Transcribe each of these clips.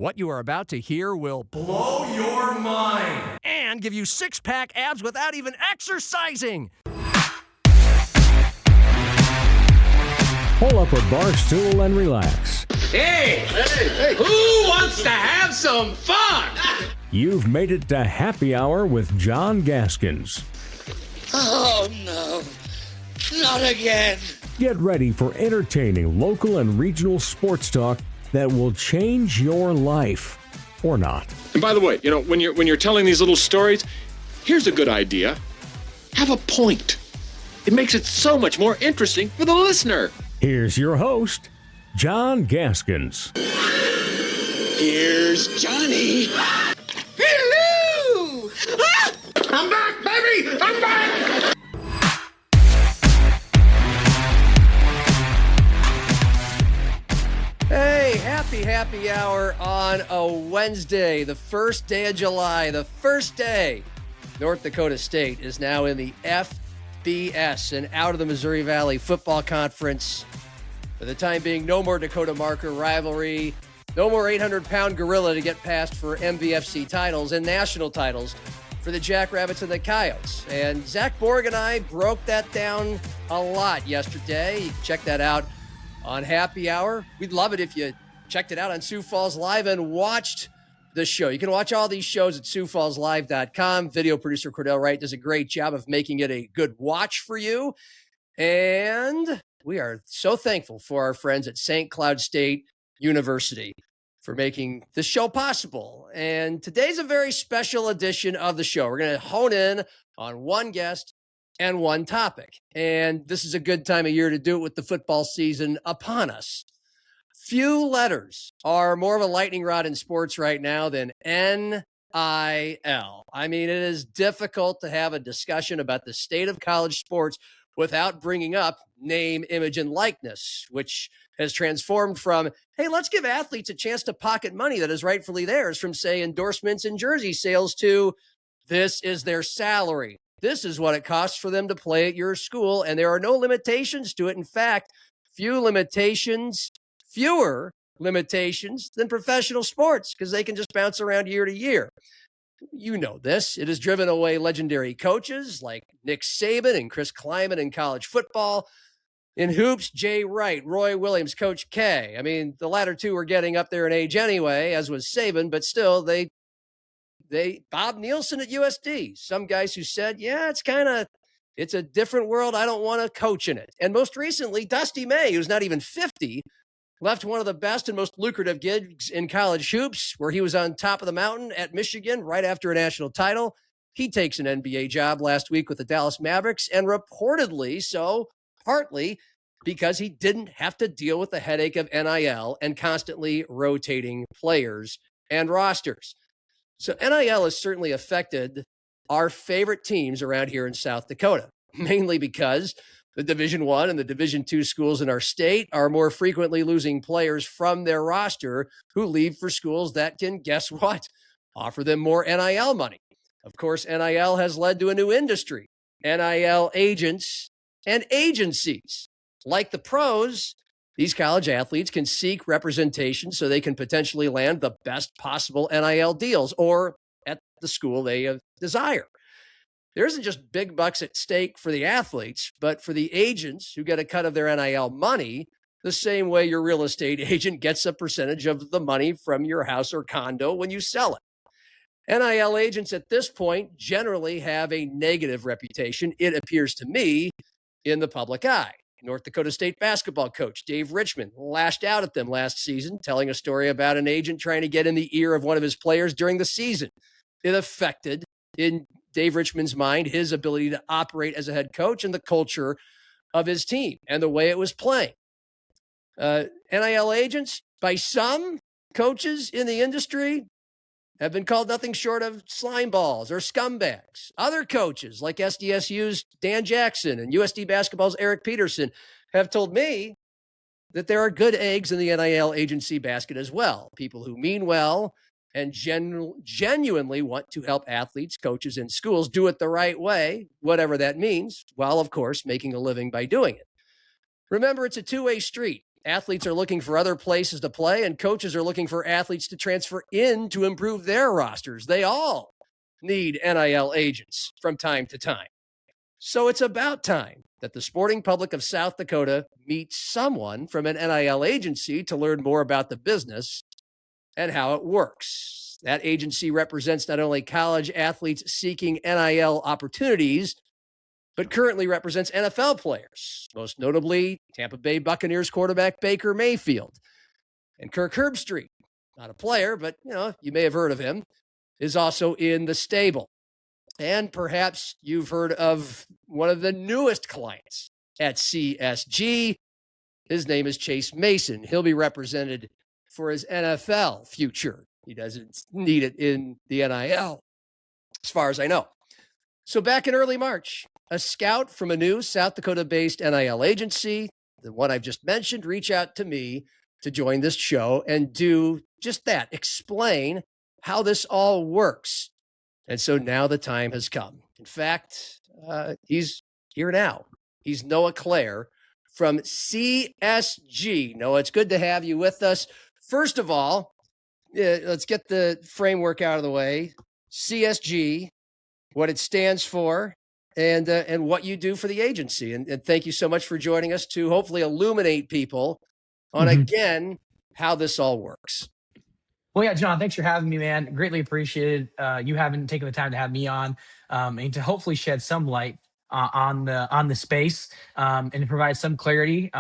What you are about to hear will blow your mind and give you six-pack abs without even exercising. Pull up a bar stool and relax. Hey, who wants to have some fun? You've made it to Happy Hour with John Gaskins. Oh, no. Not again. Get ready for entertaining local and regional sports talk that will change your life. Or not. And by the way, when you're telling these little stories, here's a good idea. Have a point. It makes it so much more interesting for the listener. Here's your host, John Gaskins. Here's Johnny. Hello! Ah! I'm back, baby! I'm back! Hey, happy hour on a Wednesday, the first day of July, the first day. North Dakota State is now in the FBS and out of the Missouri Valley Football Conference. For the time being, no more Dakota marker rivalry, no more 800-pound gorilla to get past for MVFC titles and national titles for the Jackrabbits and the Coyotes. And Zach Borg and I broke that down a lot yesterday. You can check that out on Happy Hour. We'd love it if you checked it out on Sioux Falls Live and watched the show. You can watch all these shows at SiouxFallsLive.com. Video producer Cordell Wright does a great job of making it a good watch for you. And we are so thankful for our friends at St. Cloud State University for making this show possible. And today's a very special edition of the show. We're going to hone in on one guest and one topic. And this is a good time of year to do it with the football season upon us. Few letters are more of a lightning rod in sports right now than NIL. I mean, it is difficult to have a discussion about the state of college sports without bringing up name, image, and likeness, which has transformed from, hey, let's give athletes a chance to pocket money that is rightfully theirs, from, say, endorsements and jersey sales, to this is their salary. This is what it costs for them to play at your school, and there are no limitations to it. In fact, fewer limitations than professional sports, because they can just bounce around year to year. You know this. It has driven away legendary coaches like Nick Saban and Chris Klieman in college football. In hoops, Jay Wright, Roy Williams, Coach K. I mean, the latter two were getting up there in age anyway, as was Saban, but still, Bob Nielsen at USD, some guys who said, yeah, it's a different world. I don't want to coach in it. And most recently, Dusty May, who's not even 50, left one of the best and most lucrative gigs in college hoops, where he was on top of the mountain at Michigan right after a national title. He takes an NBA job last week with the Dallas Mavericks, and reportedly so, partly because he didn't have to deal with the headache of NIL and constantly rotating players and rosters. So NIL has certainly affected our favorite teams around here in South Dakota, mainly because the Division I and the Division II schools in our state are more frequently losing players from their roster who leave for schools that can, guess what, offer them more NIL money. Of course, NIL has led to a new industry, NIL agents and agencies. Like the pros, these college athletes can seek representation so they can potentially land the best possible NIL deals, or at the school they desire. There isn't just big bucks at stake for the athletes, but for the agents who get a cut of their NIL money, the same way your real estate agent gets a percentage of the money from your house or condo when you sell it. NIL agents at this point generally have a negative reputation, it appears to me, in the public eye. North Dakota State basketball coach Dave Richman lashed out at them last season, telling a story about an agent trying to get in the ear of one of his players during the season. It affected, in Dave Richman's mind, his ability to operate as a head coach and the culture of his team and the way it was playing. NIL agents, by some coaches in the industry, have been called nothing short of slimeballs or scumbags. Other coaches, like SDSU's Dan Jackson and USD basketball's Eric Peterson, have told me that there are good eggs in the NIL agency basket as well. People who mean well and genuinely want to help athletes, coaches, and schools do it the right way, whatever that means, while, of course, making a living by doing it. Remember, it's a two-way street. Athletes are looking for other places to play, and coaches are looking for athletes to transfer in to improve their rosters. They all need NIL agents from time to time. So it's about time that the sporting public of South Dakota meets someone from an NIL agency to learn more about the business and how it works. That agency represents not only college athletes seeking NIL opportunities, but currently represents NFL players, most notably Tampa Bay Buccaneers quarterback Baker Mayfield. And Kirk Herbstreit, not a player, but you may have heard of him, is also in the stable. And perhaps you've heard of one of the newest clients at CSG. His name is Chase Mason. He'll be represented for his NFL future. He doesn't need it in the NIL, as far as I know. So back in early March, a scout from a new South Dakota-based NIL agency, the one I've just mentioned, reached out to me to join this show and do just that, explain how this all works. And so now the time has come. In fact, he's here now. He's Noah Clair from CSG. Noah, it's good to have you with us. First of all, let's get the framework out of the way. CSG, what it stands for, and what you do for the agency. And thank you so much for joining us to hopefully illuminate people on, again, how this all works. Well, yeah, John, thanks for having me, man. Greatly appreciated you having taken the time to have me on and to hopefully shed some light on the space and to provide some clarity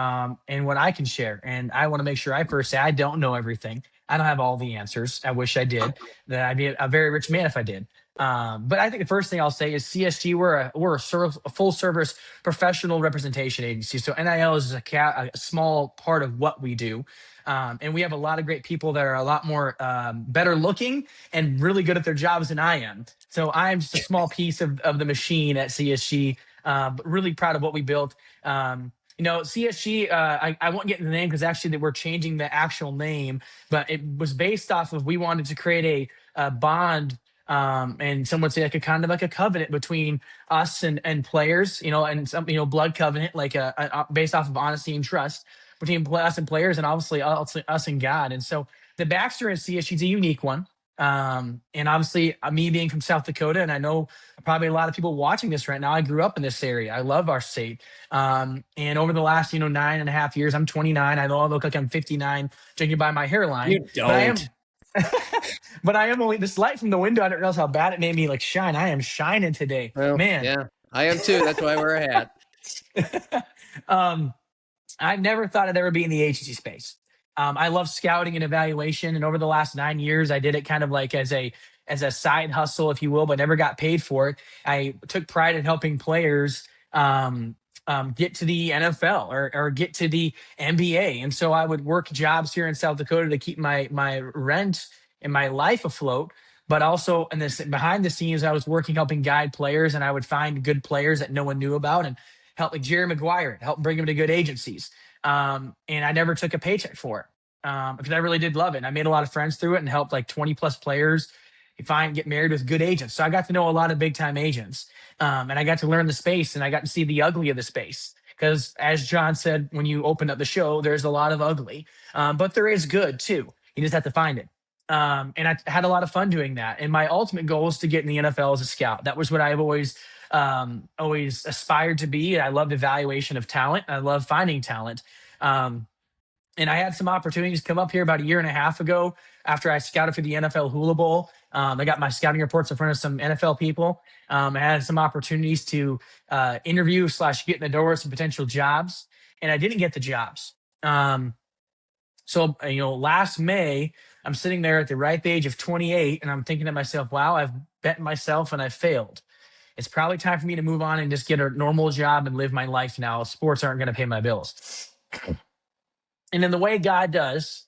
in what I can share. And I want to make sure I first say I don't know everything. I don't have all the answers. I wish I did. That I'd be a very rich man if I did. But I think the first thing I'll say is CSG, we're a full service professional representation agency. So NIL is a small part of what we do. And we have a lot of great people that are a lot more better looking and really good at their jobs than I am. So I'm just a small piece of the machine at CSG, but really proud of what we built. CSG, I won't get into the name because actually we're changing the actual name, but it was based off of we wanted to create a bond, and some would say like a kind of like a covenant between us and players, and some blood covenant, like based off of honesty and trust between us and players, and obviously us and God. And so the backstory of CSG is a unique one. And obviously me being from South Dakota, and I know probably a lot of people watching this right now, I grew up in this area. I love our state. And over the last, 9.5 years, I'm 29. I know I look like I'm 59, judging by my hairline. You don't. But I am only this light from the window. I didn't realize how bad it made me shine. I am shining today, well, man. Yeah, I am too. That's why I wear a hat. I never thought I'd ever be in the agency space. I love scouting and evaluation, and over the last 9 years, I did it kind of like as a side hustle, if you will, but never got paid for it. I took pride in helping players get to the NFL or get to the NBA, and so I would work jobs here in South Dakota to keep my rent and my life afloat. But also, in this behind the scenes, I was helping guide players, and I would find good players that no one knew about, and help like Jerry Maguire, help bring him to good agencies. And I never took a paycheck for it because I really did love it. And I made a lot of friends through it and helped like 20 plus players get married with good agents. So I got to know a lot of big time agents and I got to learn the space, and I got to see the ugly of the space. Because as John said, when you opened up the show, there's a lot of ugly, but there is good too. You just have to find it. And I had a lot of fun doing that. And my ultimate goal is to get in the NFL as a scout. That was what I've always aspired to be. I loved evaluation of talent. I love finding talent. And I had some opportunities come up here about 1.5 years ago after I scouted for the NFL Hula Bowl. I got my scouting reports in front of some NFL people. I had some opportunities to interview / get in the door with some potential jobs, and I didn't get the jobs. So last May, I'm sitting there at the ripe age of 28, and I'm thinking to myself, wow, I've bet myself and I failed. It's probably time for me to move on and just get a normal job and live my life now. Sports aren't going to pay my bills. And in the way God does,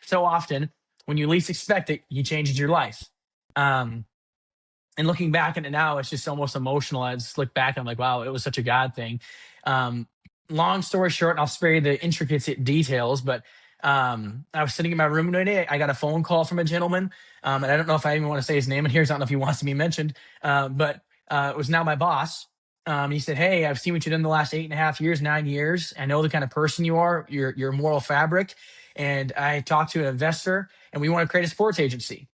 so often when you least expect it, he changes your life. And looking back at it now, it's just almost emotional. I just look back and I'm like, wow, it was such a God thing. Long story short, and I'll spare you the intricate details, but I was sitting in my room one day. I got a phone call from a gentleman, and I don't know if I even want to say his name in here. So I don't know if he wants to be mentioned, but it was now my boss. He said, hey, I've seen what you've done the last 8.5 years, 9 years. I know the kind of person you are, your moral fabric. And I talked to an investor and we want to create a sports agency.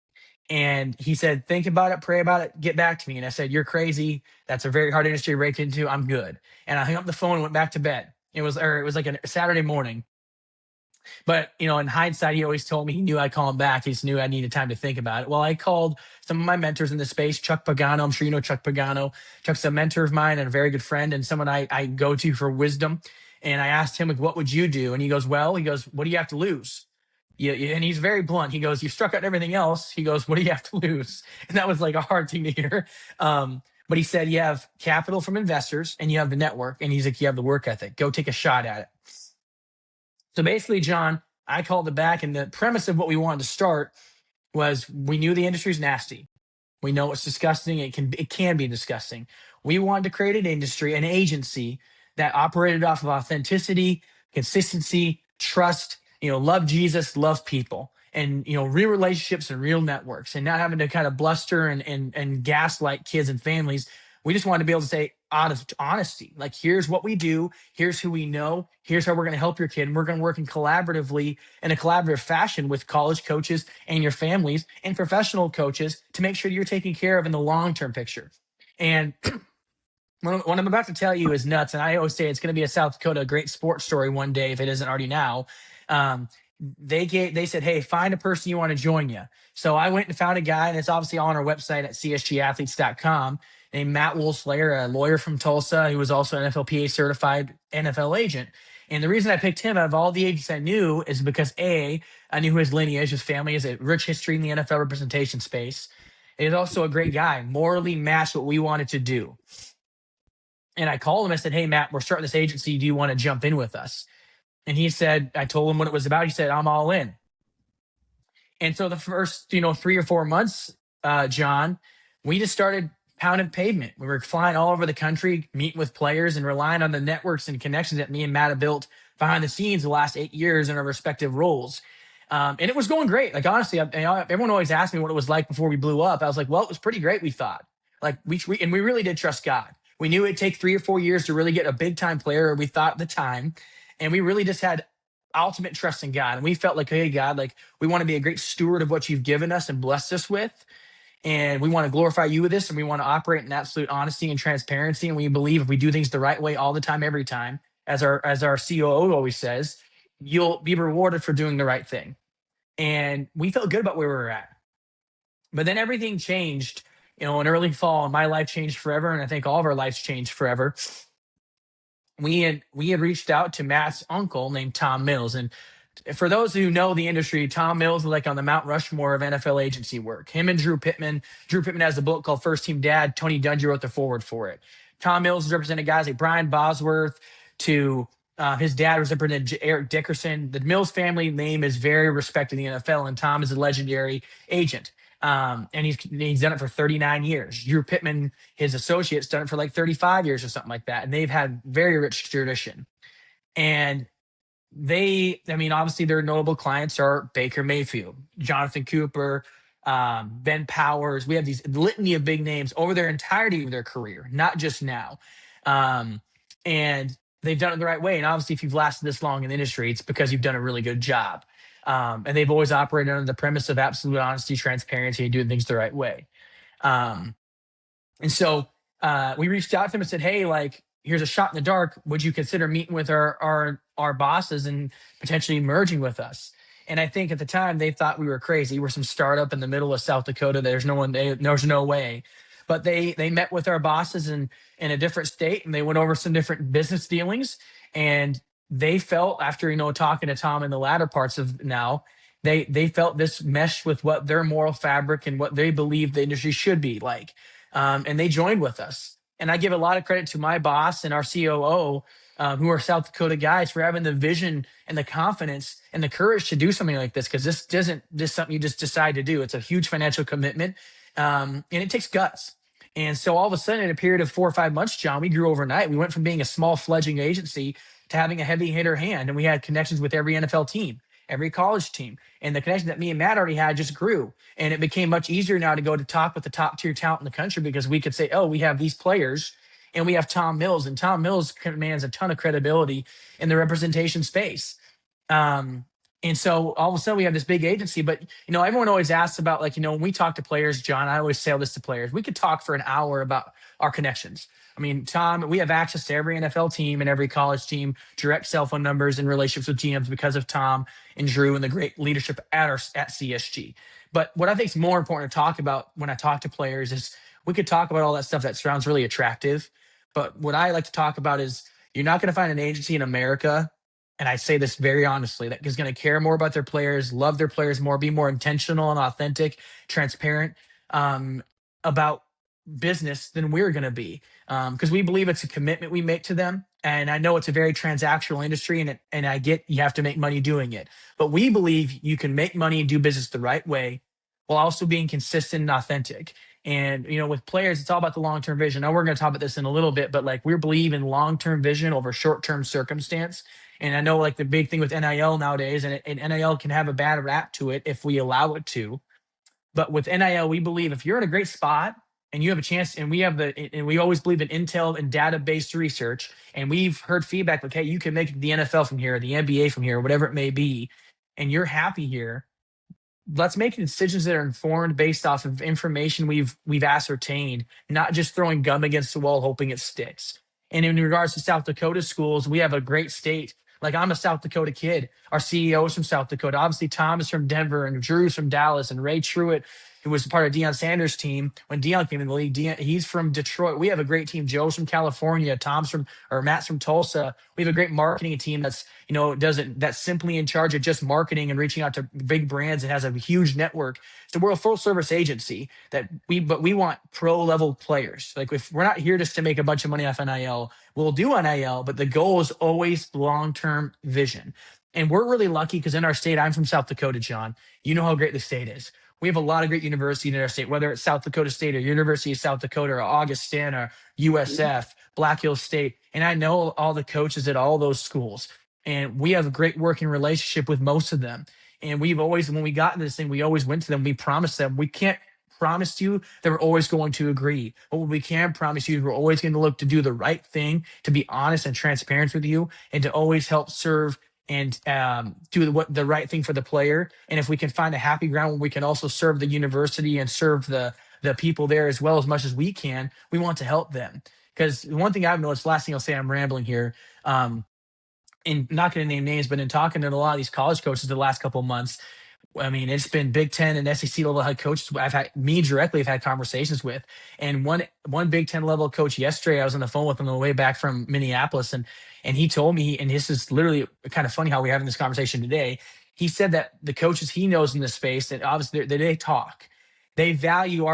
And he said, think about it, pray about it, get back to me. And I said, you're crazy. That's a very hard industry to break into. I'm good. And I hung up the phone and went back to bed. It was like a Saturday morning. But, in hindsight, he always told me he knew I'd call him back. He just knew I needed time to think about it. Well, I called some of my mentors in the space, Chuck Pagano. I'm sure you know Chuck Pagano. Chuck's a mentor of mine and a very good friend and someone I go to for wisdom. And I asked him, like, what would you do? And he goes, what do you have to lose? Yeah, and he's very blunt. He goes, you struck out everything else. He goes, what do you have to lose? And that was like a hard thing to hear. But he said, you have capital from investors and you have the network. And he's like, you have the work ethic. Go take a shot at it. So basically, John, I called it back. And the premise of what we wanted to start was we knew the industry's nasty. We know it's disgusting. It can be disgusting. We wanted to create an industry, an agency that operated off of authenticity, consistency, trust, love Jesus, love people, and, real relationships and real networks, and not having to kind of bluster and gaslight kids and families. We just wanted to be able to say honesty, like, here's what we do, here's who we know, here's how we're going to help your kid. And we're going to work in a collaborative fashion with college coaches and your families and professional coaches to make sure you're taken care of in the long-term picture. And what I'm about to tell you is nuts. And I always say it's going to be a South Dakota great sports story one day, if it isn't already now. They said, hey, find a person you want to join you. So I went and found a guy, and it's obviously on our website at csgathletes.com, named Matt Wolfslayer, a lawyer from Tulsa, who was also an NFLPA certified NFL agent. And the reason I picked him out of all the agents I knew is because I knew his lineage, his family has a rich history in the NFL representation space. He's also a great guy, morally matched what we wanted to do. And I called him. I said, hey, Matt, we're starting this agency. Do you want to jump in with us? And he said, I told him what it was about. He said, I'm all in. And so the first, 3 or 4 months, John, we just started pounding pavement. We were flying all over the country, meeting with players and relying on the networks and connections that me and Matt have built behind the scenes the last 8 years in our respective roles. And it was going great. Like, honestly, everyone always asked me what it was like before we blew up. I was like, well, it was pretty great, we thought. Like, we really did trust God. We knew it'd take 3 or 4 years to really get a big time player, we thought at the time. And we really just had ultimate trust in God. And we felt like, hey, God, like, we want to be a great steward of what you've given us and blessed us with. And we want to glorify you with this. And we want to operate in absolute honesty and transparency. And we believe if we do things the right way all the time, every time, as our COO always says, you'll be rewarded for doing the right thing. And we felt good about where we were at. But then everything changed, in early fall, and my life changed forever. And I think all of our lives changed forever. We had reached out to Matt's uncle named Tom Mills. And for those who know the industry, Tom Mills is like on the Mount Rushmore of NFL agency work. Him and Drew Pittman has a book called First Team Dad. Tony Dungy wrote the foreword for it. Tom Mills has represented guys like Brian Bosworth to his dad represented Eric Dickerson. The Mills family name is very respected in the NFL, and Tom is a legendary agent. And he's done it for 39 years. Drew Pittman, his associate's done it for like 35 years or something like that. And they've had very rich tradition. And obviously their notable clients are Baker Mayfield, Jonathan Cooper, Ben Powers. We have these litany of big names over their entirety of their career, not just now. And they've done it the right way. And obviously, if you've lasted this long in the industry, it's because you've done a really good job. And they've always operated under the premise of absolute honesty, transparency, and doing things the right way. And so we reached out to them and said, hey, like, here's a shot in the dark. Would you consider meeting with our bosses and potentially merging with us? And I think at the time they thought we were crazy. We're some startup in the middle of South Dakota. There's no way. But they met with our bosses in a different state, and they went over some different business dealings. And they felt, after talking to Tom in the latter parts of now, they felt this meshed with what their moral fabric and what they believe the industry should be like. And they joined with us. And I give a lot of credit to my boss and our COO, who are South Dakota guys, for having the vision and the confidence and the courage to do something like this, because this isn't just something you just decide to do. It's a huge financial commitment, and it takes guts. And so all of a sudden, in a period of 4 or 5 months, John, we grew overnight. We went from being a small fledgling agency to having a heavy hitter hand. And we had connections with every NFL team, every college team. And the connection that me and Matt already had just grew. And it became much easier now to go to talk with the top tier talent in the country, because we could say, oh, we have these players And we have Tom Mills, and Tom Mills commands a ton of credibility in the representation space. And so all of a sudden we have this big agency, but everyone always asks about, like, when we talk to players, John, I always say this to players, we could talk for an hour about our connections. I mean, Tom, we have access to every NFL team and every college team, direct cell phone numbers and relationships with GMs because of Tom and Drew and the great leadership at CSG. But what I think is more important to talk about when I talk to players is we could talk about all that stuff that sounds really attractive. But what I like to talk about is you're not going to find an agency in America, and I say this very honestly, that is going to care more about their players, love their players more, be more intentional and authentic, transparent about business than we're going to be. Because we believe it's a commitment we make to them. And I know it's a very transactional industry, and I get you have to make money doing it. But we believe you can make money and do business the right way while also being consistent and authentic. And, with players, it's all about the long-term vision. Now, we're going to talk about this in a little bit, but like we believe in long-term vision over short-term circumstance. And I know like the big thing with NIL nowadays, and NIL can have a bad rap to it if we allow it to. But with NIL, we believe if you're in a great spot and you have a chance, and we always believe in intel and data-based research, and we've heard feedback like, hey, you can make the NFL from here, the NBA from here, whatever it may be, and you're happy here. Let's make decisions that are informed based off of information we've ascertained, not just throwing gum against the wall hoping it sticks. And in regards to South Dakota schools, we have a great state. Like, I'm a South Dakota kid. Our CEO is from South Dakota. Obviously, Tom is from Denver, and Drew's from Dallas, and Ray Truitt, who was part of Deion Sanders' team when Deion came in the league. He's from Detroit. We have a great team. Joe's from California. Matt's from Tulsa. We have a great marketing team that's that's simply in charge of just marketing and reaching out to big brands and has a huge network. So we're a full service agency but we want pro level players. Like, if we're not here just to make a bunch of money off NIL, we'll do NIL, but the goal is always long-term vision. And we're really lucky because in our state, I'm from South Dakota, John. You know how great the state is. We have a lot of great universities in our state, whether it's South Dakota State or University of South Dakota or Augustana, USF, Black Hills State. And I know all the coaches at all those schools. And we have a great working relationship with most of them. And we've always, when we got into this thing, we always went to them. We promised them, we can't promise you that we're always going to agree. But what we can promise you is we're always going to look to do the right thing, to be honest and transparent with you, and to always help serve and do the right thing for the player. And if we can find a happy ground where we can also serve the university and serve the people there as well as much as we can, we want to help them. Because one thing I've noticed, last thing I'll say, I'm rambling here, and not going to name names, but in talking to a lot of these college coaches the last couple of months, I mean, it's been Big Ten and SEC level head coaches I've had conversations with. And one Big Ten level coach yesterday, I was on the phone with him on the way back from Minneapolis, and he told me, and this is literally kind of funny how we're having this conversation today. He said that the coaches he knows in this space, that obviously they talk, they value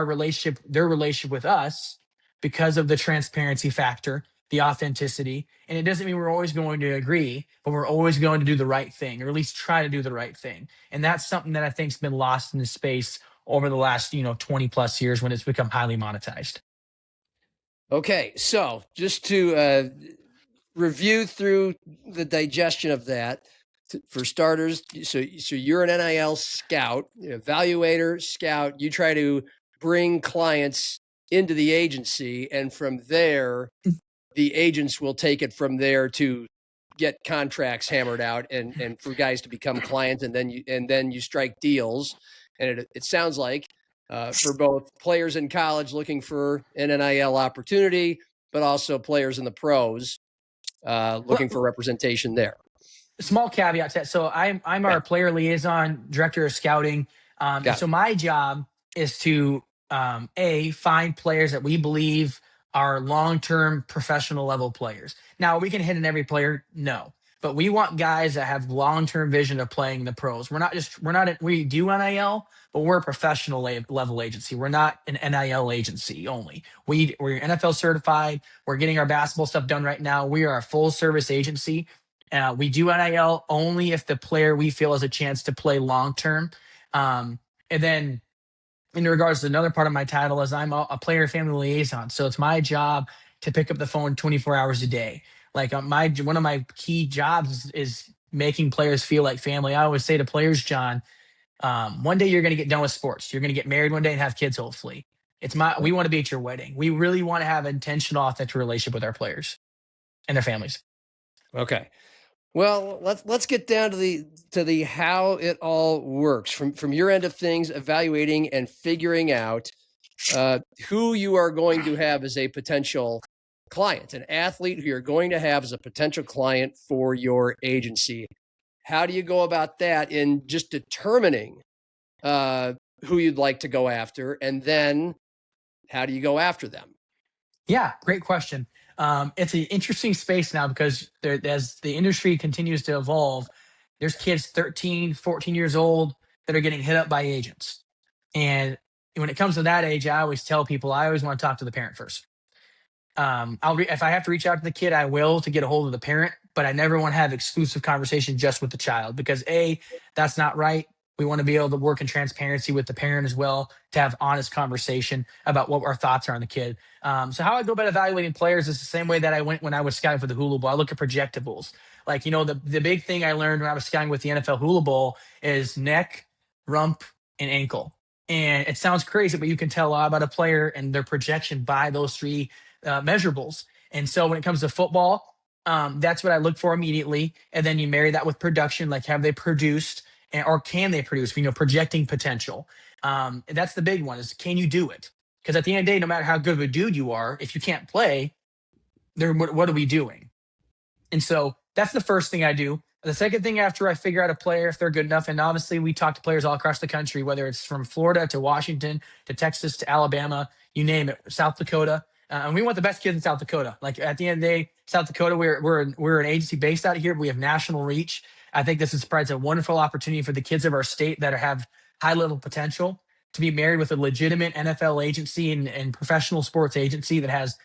their relationship with us because of the transparency factor, the authenticity. And it doesn't mean we're always going to agree, but we're always going to do the right thing, or at least try to do the right thing. And that's something that I think has been lost in this space over the last, 20 plus years when it's become highly monetized. Okay. So just to review through the digestion of that, for starters, so you're an NIL scout, evaluator, scout. You try to bring clients into the agency, and from there, the agents will take it from there to get contracts hammered out and for guys to become clients, and then you strike deals. And it sounds like for both players in college looking for an NIL opportunity, but also players in the pros looking for representation there. Small caveat to that. So I'm our player liaison, director of scouting. So my job is to find players that we believe are long-term professional level players. Now, we can hit on every player, no, but we want guys that have long-term vision of playing the pros. We do NIL, but we're a professional level agency. We're not an NIL agency only. We're NFL certified. We're getting our basketball stuff done right now. We are a full service agency. We do NIL only if the player we feel has a chance to play long-term. And then in regards to another part of my title is I'm a player family liaison. So it's my job to pick up the phone 24 hours a day. Like one of my key jobs is making players feel like family. I always say to players, John, one day you're going to get done with sports. You're going to get married one day and have kids, hopefully. We want to be at your wedding. We really want to have an intentional, authentic relationship with our players and their families. Okay. Well, let's get down to the how it all works from your end of things, evaluating and figuring out who you are going to have as a potential client, an athlete who you're going to have as a potential client for your agency. How do you go about that in just determining who you'd like to go after, and then how do you go after them? Yeah, great question. It's an interesting space now because as the industry continues to evolve, there's kids 13, 14 years old that are getting hit up by agents. And when it comes to that age, I always tell people, I always want to talk to the parent first. If I have to reach out to the kid, I will to get a hold of the parent, but I never want to have exclusive conversation just with the child because that's not right. We want to be able to work in transparency with the parent as well to have honest conversation about what our thoughts are on the kid. So how I go about evaluating players is the same way that I went when I was scouting for the Hula Bowl. I look at projectables. Like, the big thing I learned when I was scouting with the NFL Hula Bowl is neck, rump, and ankle. And it sounds crazy, but you can tell a lot about a player and their projection by those three measurables. And so when it comes to football, that's what I look for immediately. And then you marry that with production, like have they produced or can they produce, projecting potential. That's the big one is can you do it? Because at the end of the day, no matter how good of a dude you are, if you can't play, what are we doing? And so that's the first thing I do. The second thing after I figure out a player, if they're good enough, and obviously we talk to players all across the country, whether it's from Florida to Washington to Texas to Alabama, you name it, South Dakota. And we want the best kids in South Dakota. Like at the end of the day, South Dakota, we're an agency based out of here, but we have national reach. I think this provides a wonderful opportunity for the kids of our state that have high level potential to be married with a legitimate NFL agency and professional sports agency that has,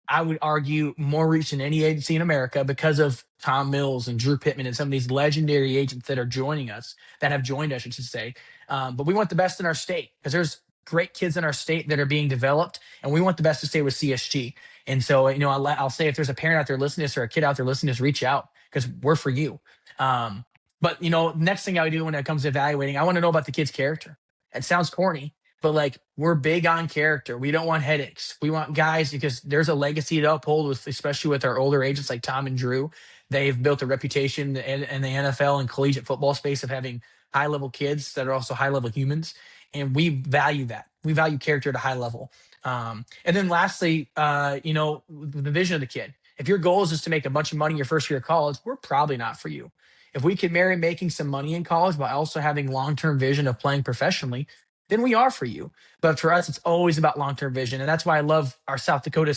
I would argue, more reach than any agency in America because of Tom Mills and Drew Pittman and some of these legendary agents that are joining us, that have joined us, I should say. But we want the best in our state because there's great kids in our state that are being developed, and we want the best to stay with CSG. And so, I'll say if there's a parent out there listening to this or a kid out there listening to this, reach out because we're for you. But next thing I do when it comes to evaluating, I want to know about the kid's character. It sounds corny, but like we're big on character. We don't want headaches. We want guys because there's a legacy to uphold with, especially with our older agents like Tom and Drew. They've built a reputation in the NFL and collegiate football space of having high level kids that are also high level humans. And we value that. We value character at a high level. And then lastly, the vision of the kid. If your goal is just to make a bunch of money your first year of college, we're probably not for you. If we can marry making some money in college while also having long-term vision of playing professionally, then we are for you. But for us, it's always about long-term vision. And that's why I love our South Dakota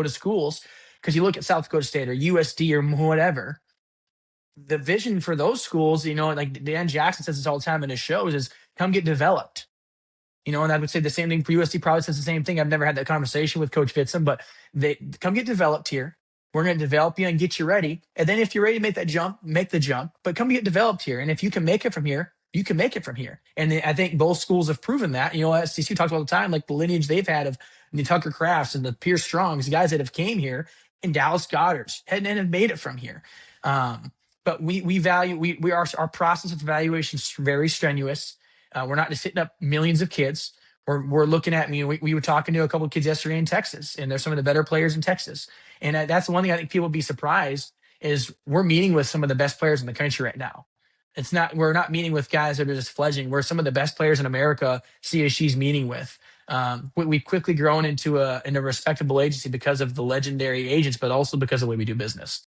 schools, because you look at South Dakota State or USD or whatever, the vision for those schools, like Dan Jackson says this all the time in his shows, is come get developed. And I would say the same thing for USD, probably says the same thing. I've never had that conversation with Coach Fitzham, but they come get developed here. We're going to develop you and get you ready. And then if you're ready to make that jump, make the jump, but come get developed here. And if you can make it from here, you can make it from here. And I think both schools have proven that. SDSU talks all the time, like the lineage they've had of the Tucker Crafts and the Pierce Strongs, the guys that have came here, and Dallas Goddards and have made it from here. But we value, our process of evaluation is very strenuous. We're not just hitting up millions of kids. We're looking at, we were talking to a couple of kids yesterday in Texas, and they're some of the better players in Texas. And that's one thing I think people would be surprised is we're meeting with some of the best players in the country right now. We're not meeting with guys that are just fledgling. We're some of the best players in America CSG's meeting with. We've quickly grown into a respectable agency because of the legendary agents, but also because of the way we do business.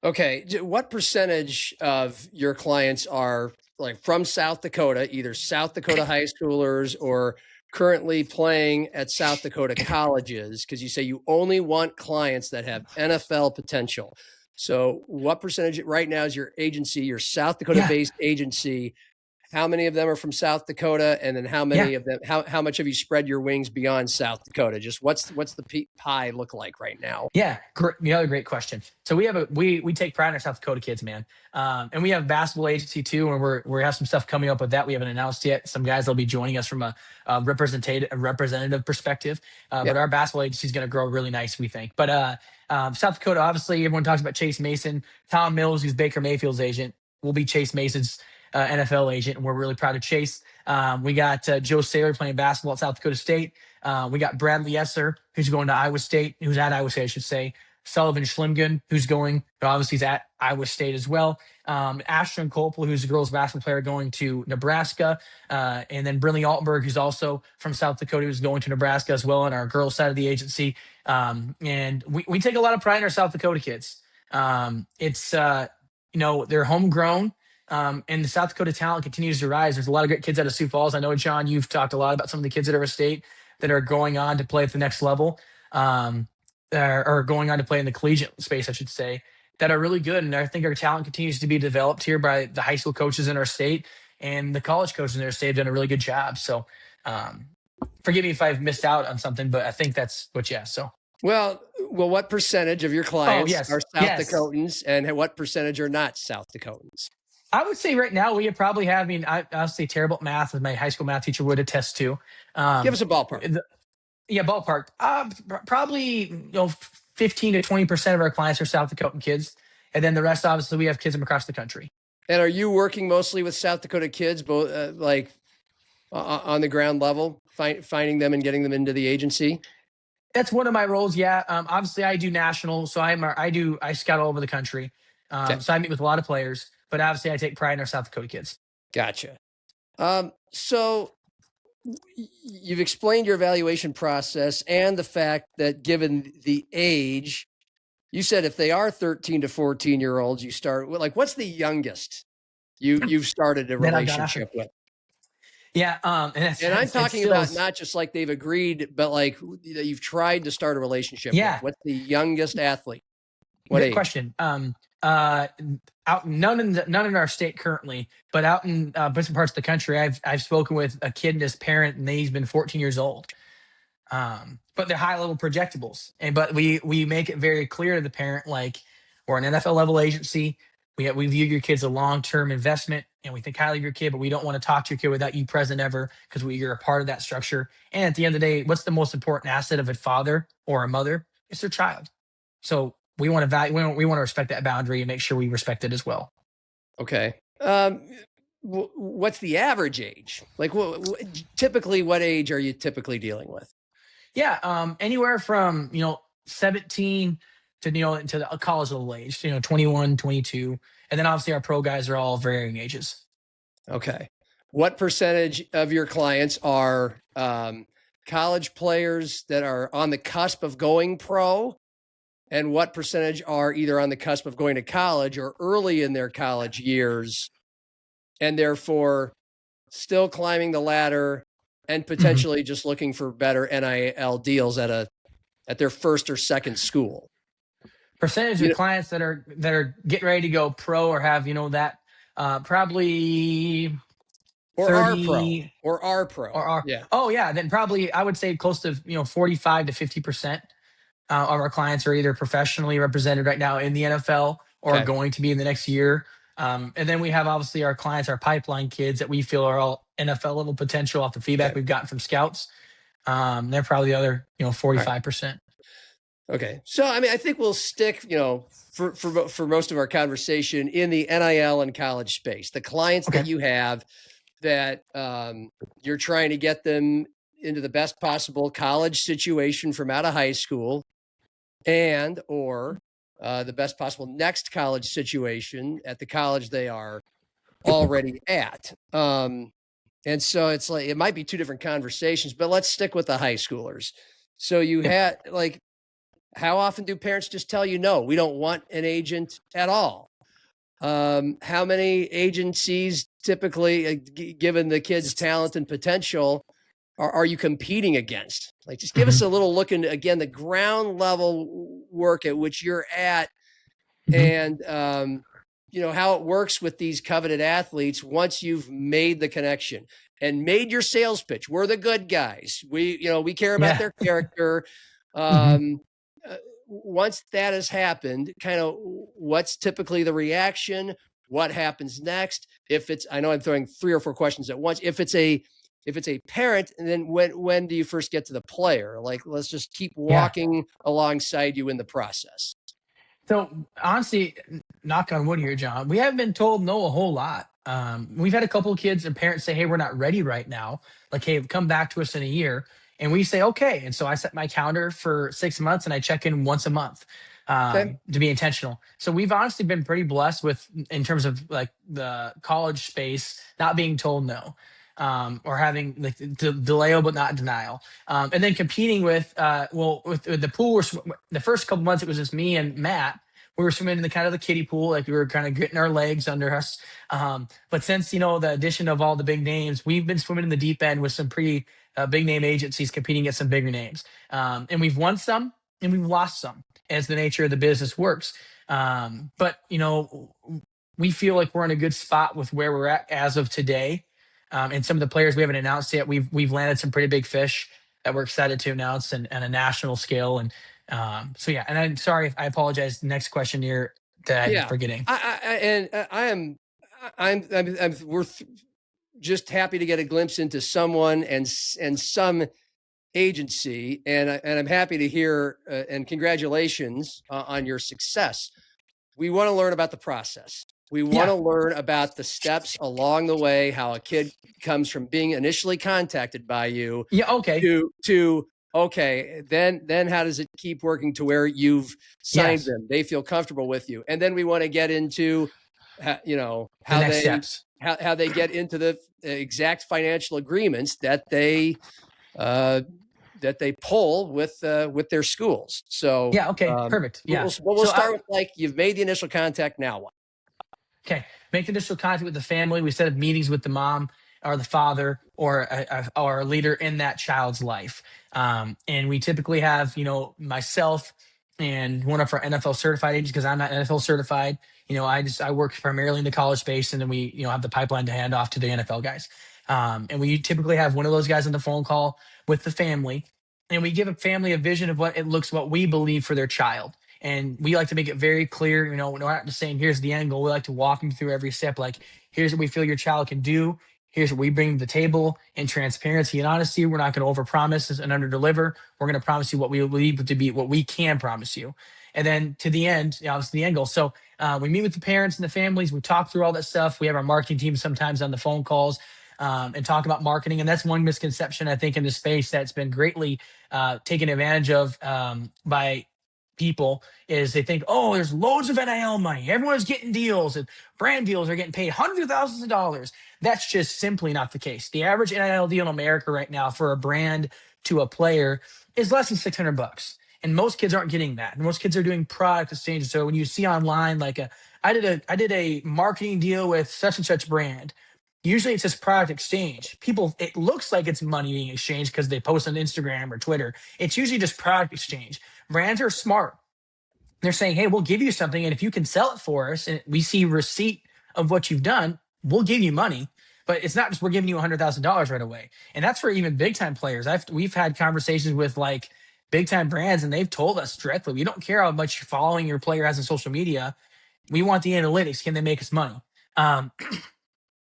Okay. What percentage of your clients are like from South Dakota, either South Dakota high schoolers or currently playing at South Dakota colleges? Because you say you only want clients that have NFL potential. So what percentage right now is your agency, your South Dakota-based agency? How many of them are from South Dakota? And then how many of them, how much have you spread your wings beyond South Dakota? Just what's the pie look like right now? Yeah. Another great question. So we take pride in our South Dakota kids, man. And we have a basketball agency too. And we have some stuff coming up with that. We haven't announced yet. Some guys will be joining us from a representative perspective. But our basketball agency is going to grow really nice, we think. But South Dakota, obviously everyone talks about Chase Mason. Tom Mills, who's Baker Mayfield's agent, will be Chase Mason's NFL agent, and we're really proud of Chase. We got Joe Saylor playing basketball at South Dakota State. We got Bradley Esser, who's going to Iowa State, who's at Iowa State, I should say. Sullivan Schlimgen, who's going, obviously he's at Iowa State as well. Ashton Copel, who's a girls basketball player, going to Nebraska. And then Brinley Altenberg, who's also from South Dakota, who's going to Nebraska as well on our girls side of the agency. And we take a lot of pride in our South Dakota kids. It's they're homegrown. And the South Dakota talent continues to rise. There's a lot of great kids out of Sioux Falls. I know, John, you've talked a lot about some of the kids at Iowa State that are going on to play at the next level. Or going on to play in the collegiate space, I should say, that are really good. And I think our talent continues to be developed here by the high school coaches in our state, and the college coaches in our state have done a really good job. So forgive me if I've missed out on something, but I think that's what you asked. So. Well, what percentage of your clients are South Dakotans, and what percentage are not South Dakotans? I would say right now we probably have, I'll say terrible at math, as my high school math teacher would attest to. Give us a ballpark. Ballpark. Probably 15 to 20% of our clients are South Dakotan kids, and then the rest, obviously, we have kids from across the country. And are you working mostly with South Dakota kids, both on the ground level, finding them and getting them into the agency? That's one of my roles. Yeah. Obviously, I do national, so I scout all over the country. So I meet with a lot of players, but obviously, I take pride in our South Dakota kids. Gotcha. So you've explained your evaluation process and the fact that given the age, you said if they are 13 to 14-year-olds, you start what's the youngest you've started a relationship with? Yeah. And I'm talking about not just like they've agreed, but like you've tried to start a relationship with. What's the youngest athlete? What Good age? question. Out none in our state currently, but out in different parts of the country, I've spoken with a kid and his parent, and he's been 14 years old. But they're high level projectables, but we make it very clear to the parent, like, we're an NFL level agency. We view your kid's a long term investment, and we think highly of your kid, but we don't want to talk to your kid without you present ever, because you're a part of that structure. And at the end of the day, what's the most important asset of a father or a mother? It's their child. So we want to we want to respect that boundary and make sure we respect it as well. Okay. What's the average age? Like, typically, what age are you typically dealing with? Yeah. Anywhere from, 17 to, into the college level age, 21, 22. And then obviously our pro guys are all varying ages. Okay. What percentage of your clients are college players that are on the cusp of going pro? And what percentage are either on the cusp of going to college or early in their college years, and therefore still climbing the ladder and potentially just looking for better NIL deals at their first or second school? Percentage of clients that are getting ready to go pro or have, that probably or 30, are pro. Yeah. Oh yeah. Then probably I would say close to 45 to 50% of our clients are either professionally represented right now in the NFL or going to be in the next year. And then we have obviously our clients, our pipeline kids that we feel are all NFL level potential off the feedback we've gotten from scouts. They're probably the other 45%. Okay. So, I think we'll stick, for most of our conversation in the NIL and college space, the clients that you have that you're trying to get them into the best possible college situation from out of high school and or the best possible next college situation at the college they are already at. And so it's like, it might be two different conversations, but let's stick with the high schoolers. So you had how often do parents just tell you, no, we don't want an agent at all? How many agencies typically, given the kid's talent and potential, are you competing against? Like, just give us a little look into, again, the ground level work at which you're at and, how it works with these coveted athletes once you've made the connection and made your sales pitch. We're the good guys. We care about their character. Once that has happened, kind of what's typically the reaction? What happens next? I know I'm throwing 3 or 4 questions at once. If it's a parent, and then when do you first get to the player? Like, let's just keep walking alongside you in the process. So honestly, knock on wood here, John, we haven't been told no a whole lot. we've had a couple of kids and parents say, hey, we're not ready right now. Like, hey, come back to us in a year. And we say, okay. And so I set my calendar for 6 months and I check in once a month to be intentional. So we've honestly been pretty blessed with, in terms of like the college space, not being told no. Or having like the delay but not denial, and then competing with with the pool. The first couple months it was just me and Matt. We were swimming in the kind of the kiddie pool, like we were kind of getting our legs under us. But since the addition of all the big names, we've been swimming in the deep end with some pretty big name agencies competing against some bigger names, and we've won some and we've lost some, as the nature of the business works. But we feel like we're in a good spot with where we're at as of today. And some of the players we haven't announced yet, we've landed some pretty big fish that we're excited to announce and a national scale. And so yeah, and I'm sorry, I apologize. Next question here that I'm forgetting. We're just happy to get a glimpse into someone and some agency, and I'm happy to hear and congratulations on your success. We want to learn about the process. We want to learn about the steps along the way, how a kid comes from being initially contacted by you to okay, then how does it keep working to where you've signed them? They feel comfortable with you. And then we want to get into, how they get into the exact financial agreements that they pull with their schools. So perfect. Yeah. We'll start with, like, you've made the initial contact. Now what? Okay. Make the initial contact with the family. We set up meetings with the mom or the father or a leader in that child's life. And we typically have, myself and one of our NFL certified agents, because I'm not NFL certified. I work primarily in the college space, and then we, have the pipeline to hand off to the NFL guys. And we typically have one of those guys on the phone call with the family, and we give a family a vision of what we believe for their child. And we like to make it very clear, we're not just saying, here's the end goal. We like to walk them through every step. Like, here's what we feel your child can do. Here's what we bring to the table in transparency and honesty. We're not going to overpromise and underdeliver. We're going to promise you what we believe to be what we can promise you. And then to the end, obviously the end goal. So we meet with the parents and the families. We talk through all that stuff. We have our marketing team sometimes on the phone calls and talk about marketing. And that's one misconception, I think, in this space that's been greatly taken advantage of by people, is they think, oh, there's loads of NIL money. Everyone's getting deals, and brand deals are getting paid hundreds of thousands of dollars. That's just simply not the case. The average NIL deal in America right now for a brand to a player is less than $600. And most kids aren't getting that. Most kids are doing product exchanges. So when you see online, like I did a marketing deal with such and such brand, usually it's just product exchange. It looks like it's money being exchanged because they post on Instagram or Twitter. It's usually just product exchange. Brands are smart. They're saying, hey, we'll give you something, and if you can sell it for us and we see receipt of what you've done, we'll give you money. But it's not just we're giving you $100,000 right away. And that's for even big time players. We've had conversations with like big time brands, and they've told us directly, we don't care how much following your player has on social media. We want the analytics. Can they make us money?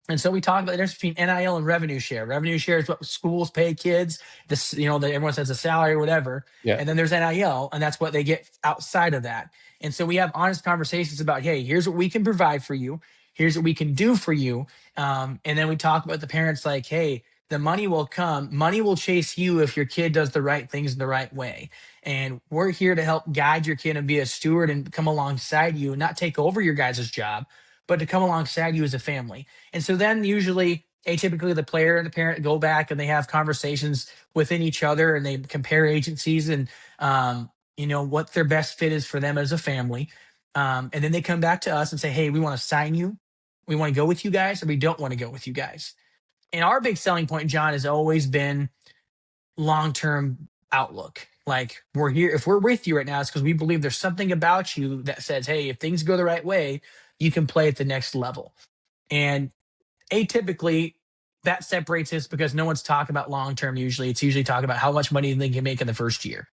And so we talk about the difference between NIL and revenue share. Revenue share is what schools pay kids. Everyone says a salary or whatever. Yeah. And then there's NIL, and that's what they get outside of that. And so we have honest conversations about, hey, here's what we can provide for you. Here's what we can do for you. And then we talk about the parents like, hey, the money will come. Money will chase you if your kid does the right things in the right way. And we're here to help guide your kid and be a steward and come alongside you and not take over your guys' job, but to come alongside you as a family. And so then usually, atypically, the player and the parent go back and they have conversations within each other, and they compare agencies and, what their best fit is for them as a family. And then they come back to us and say, hey, we want to sign you. We want to go with you guys, or we don't want to go with you guys. And our big selling point, John, has always been long-term outlook. Like, we're here. If we're with you right now, it's because we believe there's something about you that says, hey, if things go the right way, you can play at the next level. And atypically, that separates us because no one's talking about long-term usually. It's usually talking about how much money they can make in the first year.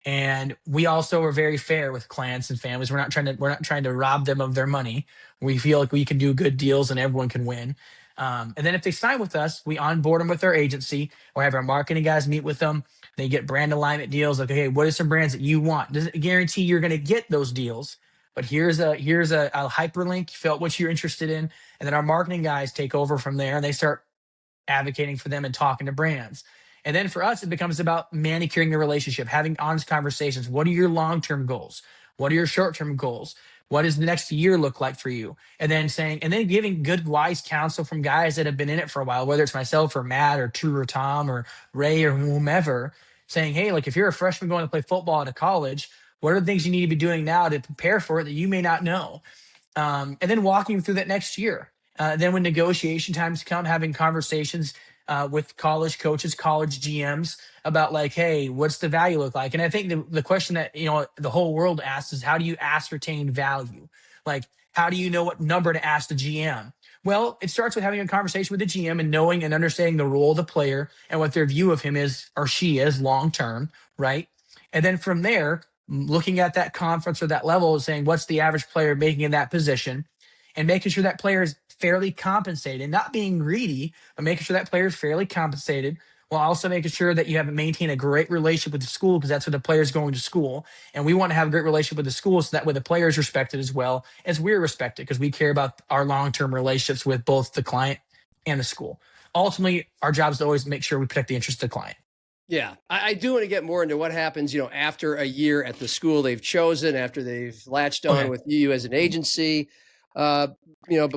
And we also are very fair with clients and families. We're not trying to rob them of their money. We feel like we can do good deals and everyone can win. And then if they sign with us, we onboard them with our agency or have our marketing guys meet with them. They get brand alignment deals. Like, hey, what are some brands that you want? Does it guarantee you're going to get those deals? but here's a hyperlink, fill out what you're interested in, and then our marketing guys take over from there and they start advocating for them and talking to brands. And then for us, it becomes about manicuring the relationship, having honest conversations. What are your long-term goals? What are your short-term goals? What does the next year look like for you? And then giving good, wise counsel from guys that have been in it for a while, whether it's myself or Matt or True or Tom or Ray or whomever, saying, hey, like if you're a freshman going to play football at a college, what are the things you need to be doing now to prepare for it that you may not know? And then walking through that next year. Then when negotiation times come, having conversations with college coaches, college GMs about like, hey, what's the value look like? And I think the question that, the whole world asks is, how do you ascertain value? Like, how do you know what number to ask the GM? Well, it starts with having a conversation with the GM and knowing and understanding the role of the player and what their view of him is or she is long-term, right? And then from there, looking at that conference or that level, saying what's the average player making in that position and making sure that player is fairly compensated, not being greedy, but making sure that player is fairly compensated while also making sure that you have maintained a great relationship with the school because that's where the player is going to school. And we want to have a great relationship with the school so that way the player is respected as well as we're respected because we care about our long-term relationships with both the client and the school. Ultimately, our job is to always make sure we protect the interest of the client. Yeah, I do want to get more into what happens, after a year at the school they've chosen, after they've latched on with you as an agency. But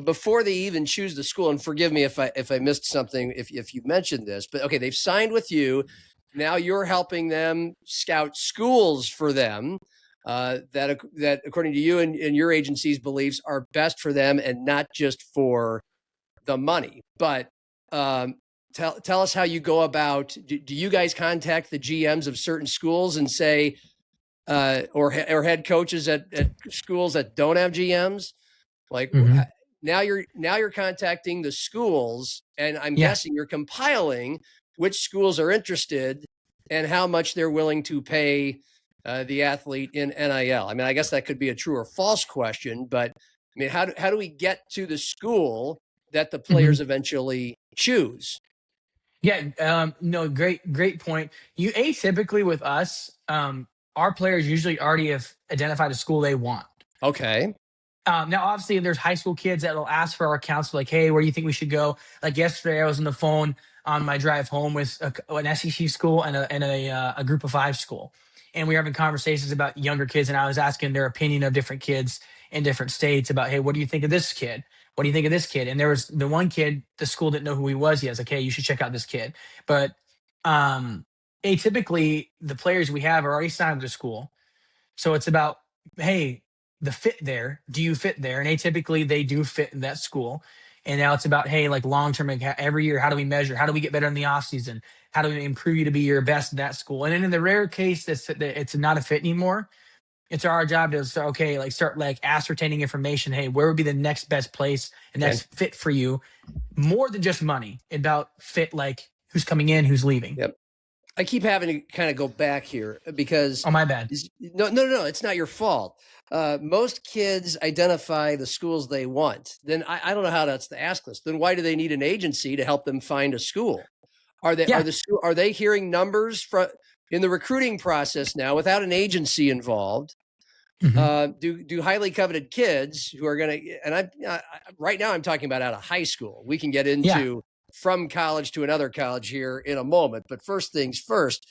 before they even choose the school, and forgive me if I missed something, if you mentioned this, but okay, they've signed with you. Now you're helping them scout schools for them that according to you and your agency's beliefs are best for them and not just for the money. But tell us how you go about. Do you guys contact the GMs of certain schools and say, or head coaches at schools that don't have GMs? Like now you're contacting the schools, and I'm guessing you're compiling which schools are interested and how much they're willing to pay the athlete in NIL. I mean, I guess that could be a true or false question, but I mean, how do we get to the school that the players eventually choose? Yeah, no, great point. You atypically with us, our players usually already have identified a school they want. Okay. Now, obviously, there's high school kids that will ask for our counsel, like, hey, where do you think we should go? Like yesterday, I was on the phone on my drive home with an SEC school and a group of 5 school. And we were having conversations about younger kids, and I was asking their opinion of different kids in different states about, hey, what do you think of this kid? What do you think of this kid? And there was the one kid, the school didn't know who he was. He was like, hey, you should check out this kid. But atypically, the players we have are already signed with the school. So it's about, hey, the fit there. Do you fit there? And atypically they do fit in that school. And now it's about, hey, like long-term, like every year, how do we measure? How do we get better in the off season? How do we improve you to be your best in that school? And then in the rare case that it's not a fit anymore, it's our job to start ascertaining information. Hey, where would be the next best place and next fit for you? More than just money, about fit, like who's coming in, who's leaving. Yep. I keep having to kind of go back here because my bad. No, it's not your fault. Most kids identify the schools they want. Then I don't know how that's to ask this. Then why do they need an agency to help them find a school? Are they hearing numbers in the recruiting process now without an agency involved? Do highly coveted kids who are going to, and right now I'm talking about out of high school. We can get into from college to another college here in a moment. But first things first,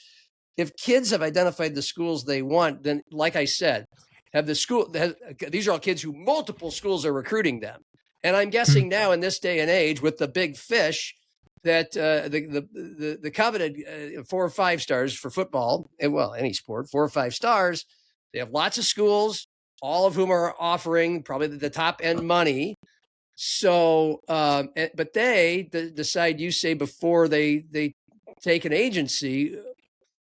if kids have identified the schools they want, then like I said, these are all kids who multiple schools are recruiting them. And I'm guessing now in this day and age with the big fish that the coveted 4 or 5 stars for football, and well, any sport, 4 or 5 stars, they have lots of schools, all of whom are offering probably the top end money. So, but they decide, you say, before they take an agency.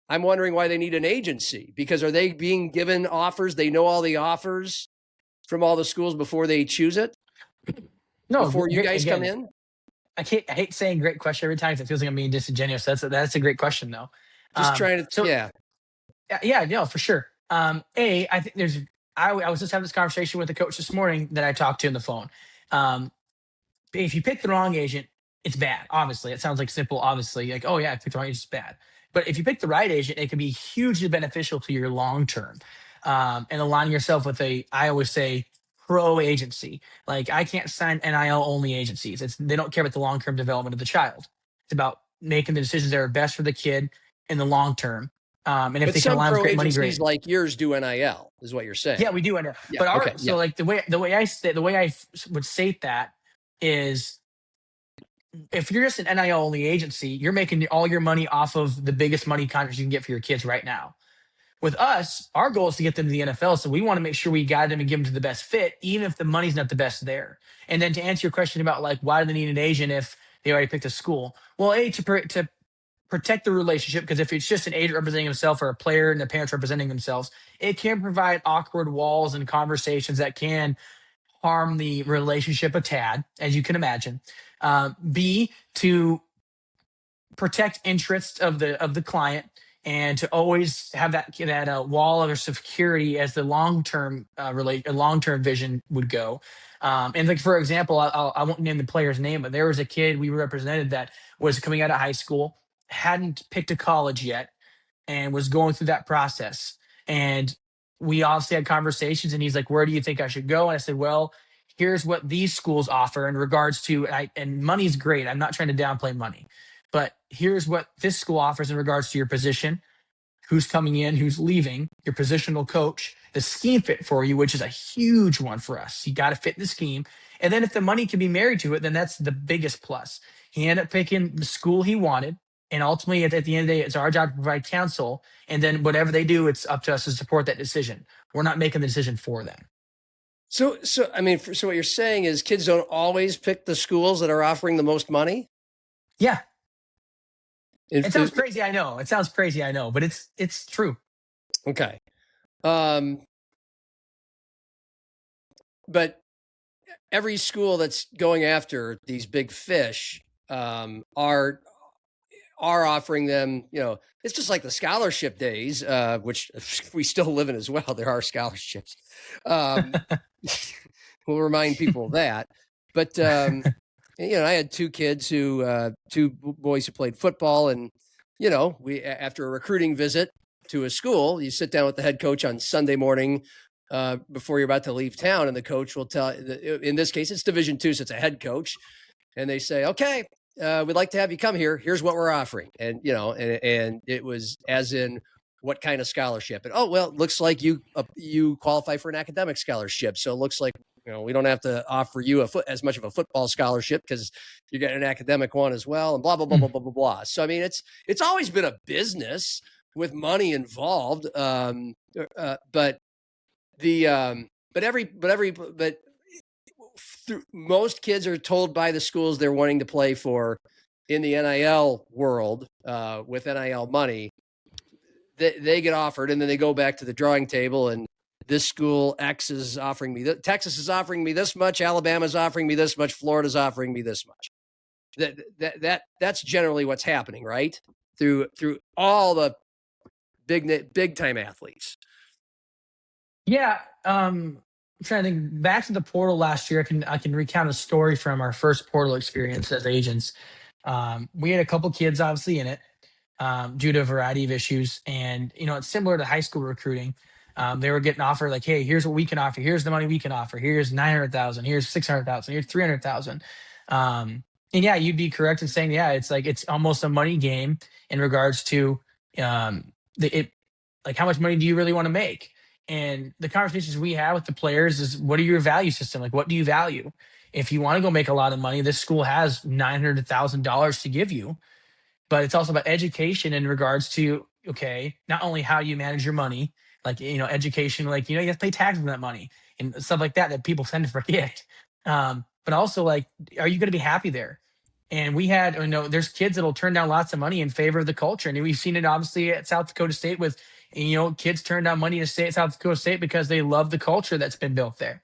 I'm wondering why they need an agency, because are they being given offers? They know all the offers from all the schools before they choose it? No, before you guys come in? I hate saying great question every time because it feels like I'm being disingenuous. That's a great question though. Just trying to, Yeah, no, for sure. I think I was just having this conversation with a coach this morning that I talked to on the phone. If you pick the wrong agent, it's bad. Obviously, it sounds like simple. Obviously, like, oh yeah, I picked the wrong agent, it's bad. But if you pick the right agent, it can be hugely beneficial to your long term. and aligning yourself with I always say, pro agency. Like, I can't sign NIL only agencies. They don't care about the long-term development of the child. It's about making the decisions that are best for the kid in the long term. And if But they can some align with pro great money, agencies great. like yours do NIL, is what you're saying. Yeah, we do NIL. Yeah, But okay, so like the way I would state that is, if you're just an NIL only agency, you're making all your money off of the biggest money contracts you can get for your kids right now. With us, our goal is to get them to the NFL. So we want to make sure we guide them and give them to the best fit, even if the money's not the best there. And then to answer your question about like, why do they need an agent if they already picked a school? Well, to protect the relationship, because if it's just an agent representing himself or a player and the parents representing themselves, it can provide awkward walls and conversations that can harm the relationship a tad, as you can imagine. B, to protect interests of the client, and to always have that wall of security as the long-term vision would go. And like, for example, I won't name the player's name, but there was a kid we represented that was coming out of high school, hadn't picked a college yet, and was going through that process. And we obviously had conversations, and he's like, where do you think I should go? And I said, well, here's what these schools offer in regards to, and money's great. I'm not trying to downplay money, but here's what this school offers in regards to your position, who's coming in, who's leaving, your positional coach, the scheme fit for you, which is a huge one for us. You got to fit the scheme. And then if the money can be married to it, then that's the biggest plus. He ended up picking the school he wanted. And ultimately, at the end of the day, it's our job to provide counsel. And then whatever they do, it's up to us to support that decision. We're not making the decision for them. So what you're saying is kids don't always pick the schools that are offering the most money? Yeah. It sounds crazy, I know. It sounds crazy, I know, but it's true. Okay. But every school that's going after these big fish are offering them, it's just like the scholarship days, which we still live in as well. There are scholarships. We'll remind people of that. But I had two boys who played football, and we, after a recruiting visit to a school, you sit down with the head coach on Sunday morning before you're about to leave town, and the coach will tell. In this case, it's Division II, so it's a head coach, and they say, "Okay, we'd like to have you come here. Here's what we're offering," and and it was as in, what kind of scholarship? And it looks like you qualify for an academic scholarship, so it looks like we don't have to offer you as much of a football scholarship because you're getting an academic one as well, and blah blah blah blah blah blah blah. So I mean, it's always been a business with money involved, but most kids are told by the schools they're wanting to play for in the NIL world with NIL money. They get offered, and then they go back to the drawing table, and this school X is offering me Texas is offering me this much, Alabama's offering me this much, Florida's offering me this much. That's generally what's happening, right? Through all the big time athletes. Yeah, I'm trying to think back to the portal last year. I can recount a story from our first portal experience as agents. We had a couple kids obviously in it due to a variety of issues, and it's similar to high school recruiting. They were getting offered like, hey, here's what we can offer. Here's the money we can offer. Here's 900,000. Here's 600,000. Here's 300,000. And yeah, you'd be correct in saying, yeah, it's almost a money game in regards to like, how much money do you really want to make? And the conversations we have with the players is, what are your value system? Like, what do you value? If you want to go make a lot of money, this school has $900,000 to give you, but it's also about education in regards to, okay, not only how you manage your money, like, education, like, you have to pay taxes on that money and stuff like that people tend to forget. But also, like, are you going to be happy there? And we had, there's kids that'll turn down lots of money in favor of the culture. And we've seen it obviously at South Dakota State with, kids turn down money to stay at South Dakota State because they love the culture that's been built there.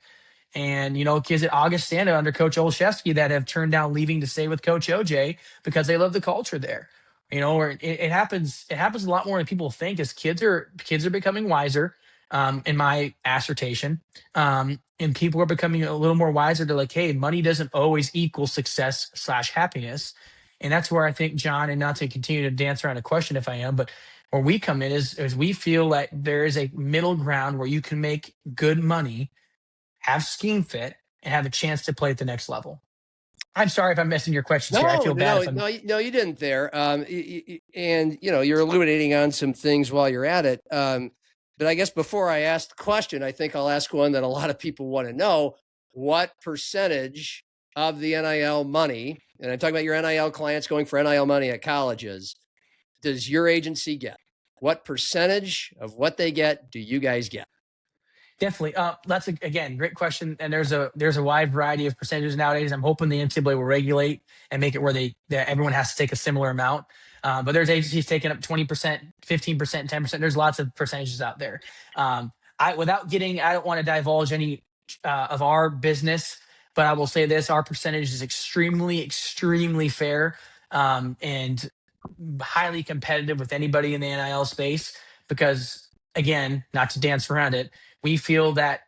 And, kids at Augustana under Coach Olszewski that have turned down leaving to stay with Coach OJ because they love the culture there. Or it happens a lot more than people think, as kids are becoming wiser, in my assertion. And people are becoming a little more wiser to, like, hey, money doesn't always equal success / happiness. And that's where I think, John, and not to continue to dance around a question if I am, but where we come in is we feel that there is a middle ground where you can make good money, have scheme fit, and have a chance to play at the next level. I'm sorry if I'm missing your questions here. I feel bad if I'm... No, you didn't there. And, you're illuminating on some things while you're at it. But I guess before I ask the question, I think I'll ask one that a lot of people want to know. What percentage of the NIL money, and I'm talking about your NIL clients going for NIL money at colleges, does your agency get? What percentage of what they get do you guys get? Definitely. That's again, great question. And there's a wide variety of percentages nowadays. I'm hoping the NCAA will regulate and make it where everyone has to take a similar amount. But there's agencies taking up 20%, 15%, 10%. There's lots of percentages out there. I don't want to divulge any of our business, but I will say this: our percentage is extremely, extremely fair, and highly competitive with anybody in the NIL space. Because again, not to dance around it, we feel that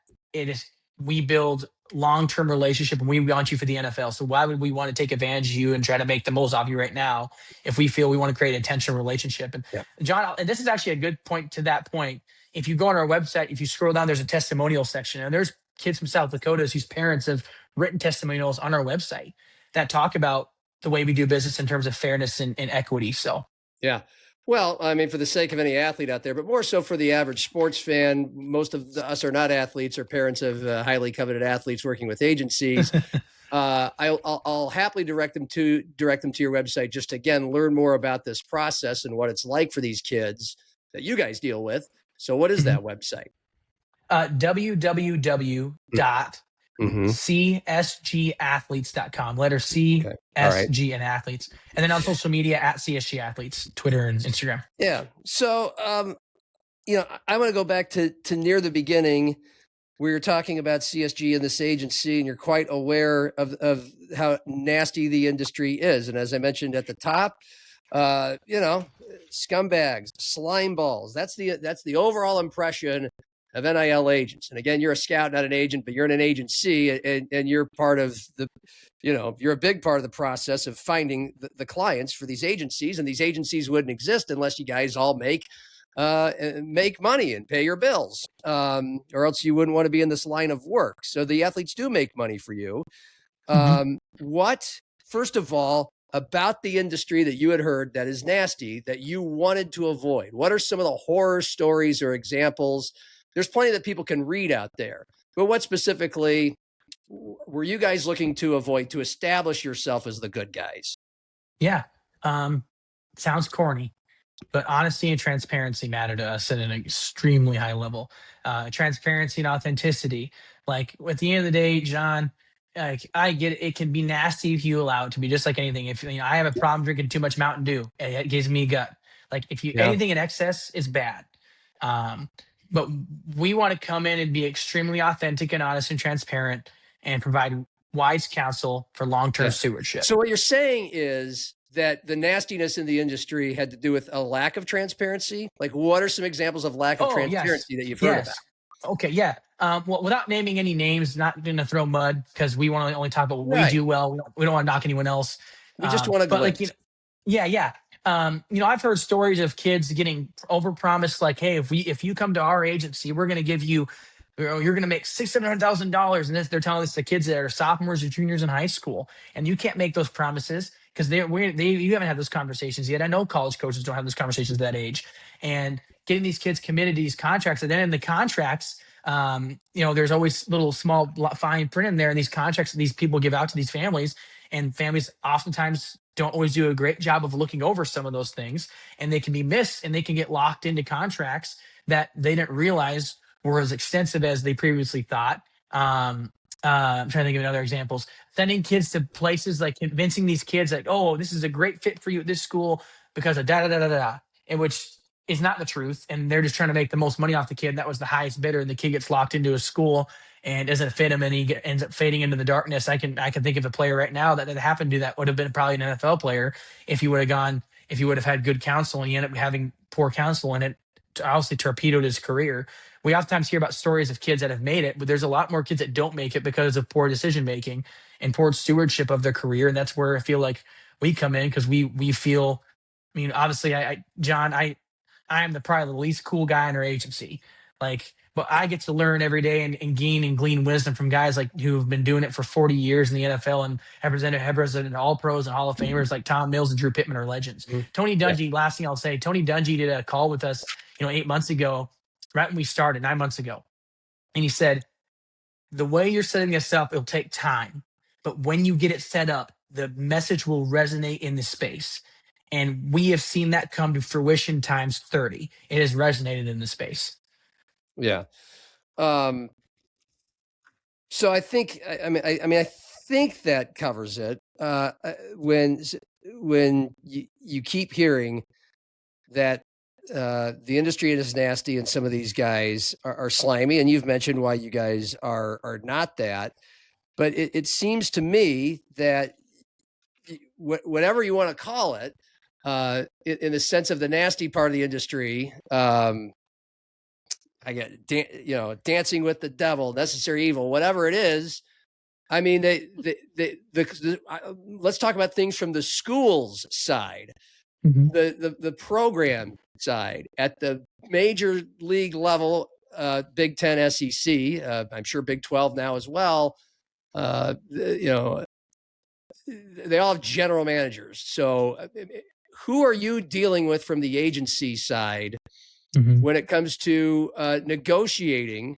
we build long-term relationship and we want you for the NFL. So why would we want to take advantage of you and try to make the most of you right now if we feel we want to create an intentional relationship? And John, and this is actually a good point to that point. If you go on our website, if you scroll down, there's a testimonial section, and there's kids from South Dakota whose parents have written testimonials on our website that talk about the way we do business in terms of fairness and equity. So, yeah. Well, I mean, for the sake of any athlete out there, but more so for the average sports fan, most of us are not athletes or parents of highly coveted athletes working with agencies. I'll happily direct them to your website just to, again, learn more about this process and what it's like for these kids that you guys deal with. So what is that website? www.csgathletes.com. Letter C, okay. SG, and athletes. And then on social media at CSG Athletes, Twitter and Instagram. Yeah. So, I want to go back to near the beginning where you're talking about CSG and this agency, and you're quite aware of how nasty the industry is. And as I mentioned at the top, scumbags, slimeballs. That's the overall impression of NIL agents. And again, you're a scout, not an agent, but you're in an agency, and you're part of you're a big part of the process of finding the clients for these agencies. And these agencies wouldn't exist unless you guys all make money and pay your bills, or else you wouldn't want to be in this line of work. So the athletes do make money for you. What, first of all, about the industry that you had heard that is nasty that you wanted to avoid? What are some of the horror stories or examples? There's plenty that people can read out there, but what specifically were you guys looking to avoid to establish yourself as the good guys? Yeah. Sounds corny, but honesty and transparency matter to us at an extremely high level. Transparency and authenticity. Like at the end of the day, John, I get it. It can be nasty if you allow it to be, just like anything. If I have a problem drinking too much Mountain Dew, it gives me gut. Like anything in excess is bad. But we want to come in and be extremely authentic and honest and transparent and provide wise counsel for long-term stewardship. So what you're saying is that the nastiness in the industry had to do with a lack of transparency? Like, what are some exampals of lack of transparency that you've heard about? Okay, yeah. Well, without naming any names, not going to throw mud, because we want to only talk about what we do well. We don't want to knock anyone else. We just want to go. I've heard stories of kids getting overpromised, like, hey, if you come to our agency, we're going to give you, you're going to make $600,000. And they're telling this to kids that are sophomores or juniors in high school. And you can't make those promises because you haven't had those conversations yet. I know college coaches don't have those conversations at that age. And getting these kids committed to these contracts. And then in the contracts, there's always little small fine print in there. And these contracts that these people give out to these families, and families oftentimes don't always do a great job of looking over some of those things, and they can be missed, and they can get locked into contracts that they didn't realize were as extensive as they previously thought. I'm trying to think of other examples. Sending kids to places, like convincing these kids that, oh, this is a great fit for you at this school because of da-da-da-da-da, and which is not the truth. And they're just trying to make the most money off the kid. That was the highest bidder, and the kid gets locked into a school and doesn't fit him, and he ends up fading into the darkness. I can think of a player right now that happened to that would have been probably an NFL player if he would have had good counsel, and he ended up having poor counsel, and it obviously torpedoed his career. We oftentimes hear about stories of kids that have made it, but there's a lot more kids that don't make it because of poor decision making and poor stewardship of their career. And that's where I feel like we come in because we feel, I mean, obviously John, I am probably the least cool guy in our agency. Like, but I get to learn every day and glean wisdom from guys like who have been doing it for 40 years in the NFL and have represented all pros and Hall of Famers like Tom Mills and Drew Pittman are legends. Mm-hmm. Tony Dungy, last thing I'll say, Tony Dungy did a call with us, 8 months ago, right when we started, 9 months ago. And he said, the way you're setting this up, it'll take time. But when you get it set up, the message will resonate in the space. And we have seen that come to fruition times 30. It has resonated in the space. Yeah. So I think, I think that covers it. When you keep hearing that the industry is nasty and some of these guys are slimy, and you've mentioned why you guys are not that, but it seems to me that whatever you want to call it, in the sense of the nasty part of the industry, I get, dancing with the devil, necessary evil, whatever it is. I mean, let's talk about things from the schools side, the program side at the major league level, Big Ten, SEC, I'm sure Big 12 now as well. They all have general managers. So who are you dealing with from the agency side when it comes to negotiating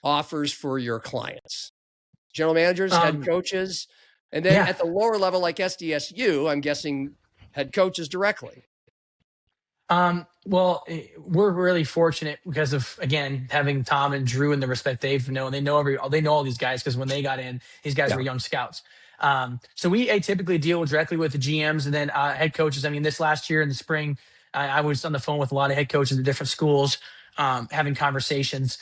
offers for your clients? General managers, head coaches, and then at the lower level like SDSU, I'm guessing head coaches directly. Well, we're really fortunate because of, again, having Tom and Drew and the respect they've known. They know all these guys because when they got in, these guys were young scouts. So we atypically deal directly with the GMs and then head coaches. I mean, this last year in the spring, I was on the phone with a lot of head coaches at different schools, having conversations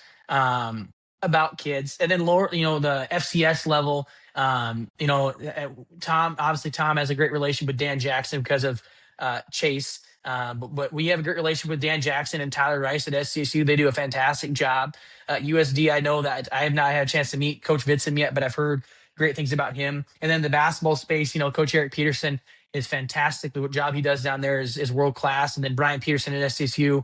about kids. And then lower, the FCS level, Tom has a great relation with Dan Jackson because of Chase. But we have a great relationship with Dan Jackson and Tyler Rice at SDSU. They do a fantastic job. USD, I know that I have not had a chance to meet Coach Vidson yet, but I've heard great things about him. And then the basketball space, Coach Eric Peterson is fantastic. The job he does down there is world class. And then Brian Peterson at SDSU,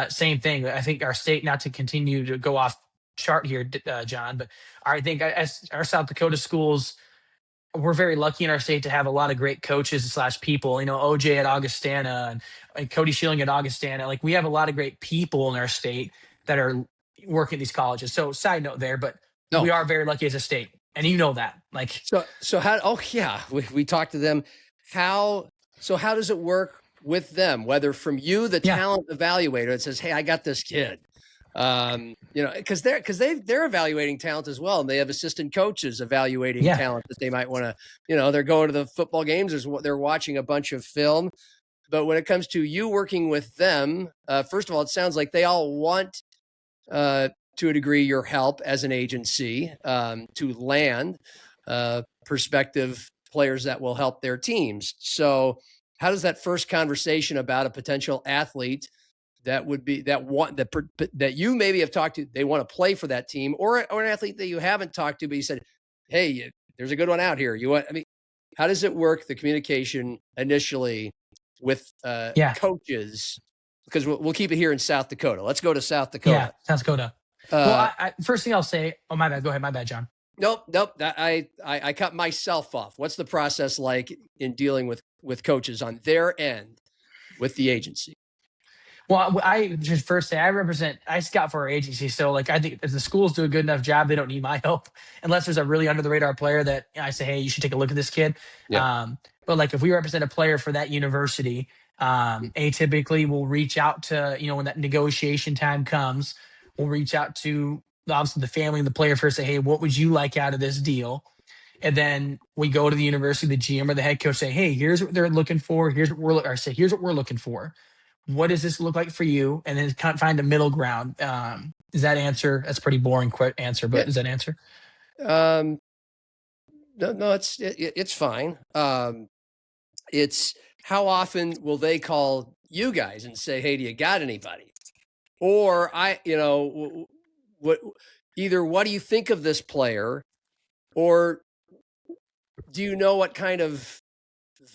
same thing. I think our state, not to continue to go off chart here, John, but I think our South Dakota schools, we're very lucky in our state to have a lot of great coaches / people, OJ at Augustana and Cody Schilling at Augustana. Like, we have a lot of great people in our state that are working at these colleges. So side note there, but we are very lucky as a state. And that, like, so how, we talked to them. How does it work with them? Whether from you, the talent evaluator that says, hey, I got this kid, because they're evaluating talent as well. And they have assistant coaches evaluating talent that they might want to, they're going to the football games. They're watching a bunch of film. But when it comes to you working with them, first of all, it sounds like they all want, to a degree, your help as an agency to land prospective players that will help their teams. So how does that first conversation about a potential athlete that you maybe have talked to, they want to play for that team, or an athlete that you haven't talked to, but you said, hey, there's a good one out here. How does it work, the communication initially with coaches? Because we'll keep it here in South Dakota. Let's go to South Dakota. Yeah, South Dakota. Well, first thing I'll say, my bad. Go ahead. My bad, John. Nope. I cut myself off. What's the process like in dealing with coaches on their end with the agency? Well, I just first say I scout for our agency. So like, I think if the schools do a good enough job, they don't need my help unless there's a really under the radar player that I say, hey, you should take a look at this kid. Yeah. But like, if we represent a player for that university, atypically we'll reach out to, when that negotiation time comes, we'll reach out to obviously the family and the player first, say, hey, what would you like out of this deal? And then we go to the university, the GM or the head coach, say, hey, here's what they're looking for. Here's what we're looking for. What does this look like for you? And then kind of find a middle ground. Does that answer? That's a pretty boring quick answer, but does that answer? No, it's fine. It's how often will they call you guys and say, hey, do you got anybody? Or what do you think of this player? Or do you know what kind of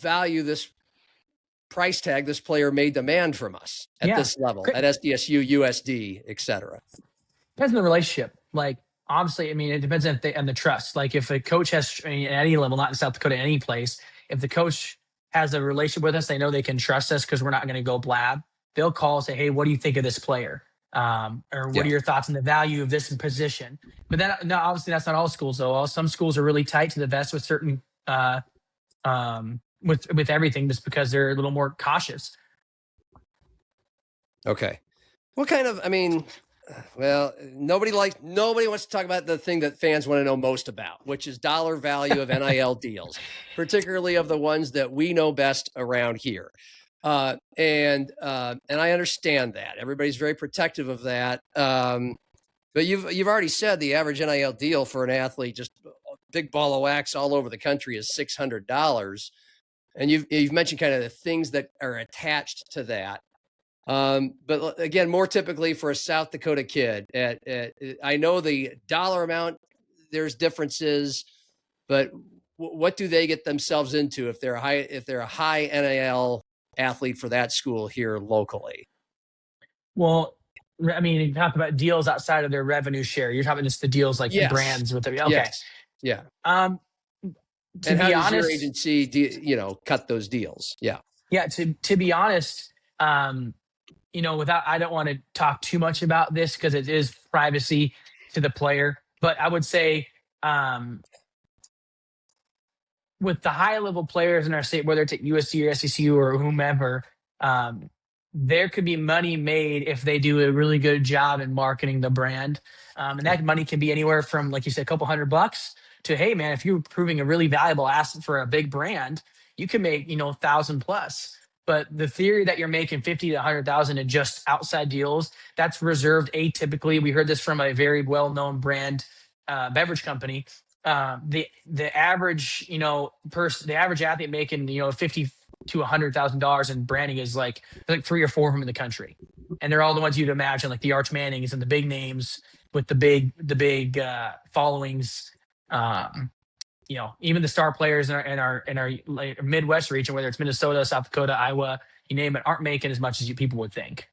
value this price tag this player may demand from us at this level, at SDSU, USD, et cetera? Depends on the relationship. Like, obviously, I mean, it depends on the trust. Like, if a coach has, I mean, at any level, not in South Dakota, any place, if the coach has a relationship with us, they know they can trust us because we're not going to go blab. They'll call and say, hey, what do you think of this player? Or what are your thoughts on the value of this position? But then, no, obviously, that's not all schools, though. Some schools are really tight to the vest with certain, with everything, just because they're a little more cautious. Okay. What kind of, I mean, well, nobody wants to talk about the thing that fans want to know most about, which is dollar value of NIL deals, particularly of the ones that we know best around here. And I understand that everybody's very protective of that. But you've already said the average NIL deal for an athlete, just a big ball of wax all over the country, is $600. And you've mentioned kind of the things that are attached to that. But again, more typically for a South Dakota kid, I know the dollar amount, there's differences, but what do they get themselves into if they're a high NIL athlete for that school here locally? Well, I mean, you talk about deals outside of their revenue share. You're talking just the deals like the brands with them. Okay. Yes. Yeah. To and how be does honest, your agency, cut those deals? Yeah. Yeah. To be honest, I don't want to talk too much about this because it is privacy to the player. But I would say, with the high level players in our state, whether it's at USD or SDSU or whomever, there could be money made if they do a really good job in marketing the brand. And that money can be anywhere from, like you said, a couple $100 to, hey man, if you're proving a really valuable asset for a big brand, you can make, 1,000 plus. But the theory that you're making 50 to 100,000 in just outside deals, that's reserved atypically. We heard this from a very well-known brand beverage company. The average, the average athlete making, $50 to $100,000 in branding is like 3 or 4 of them in the country. And they're all the ones you'd imagine, like the Arch Mannings and the big names with the big followings. Even the star players in our like Midwest region, whether it's Minnesota, South Dakota, Iowa, you name it, aren't making as much as people would think.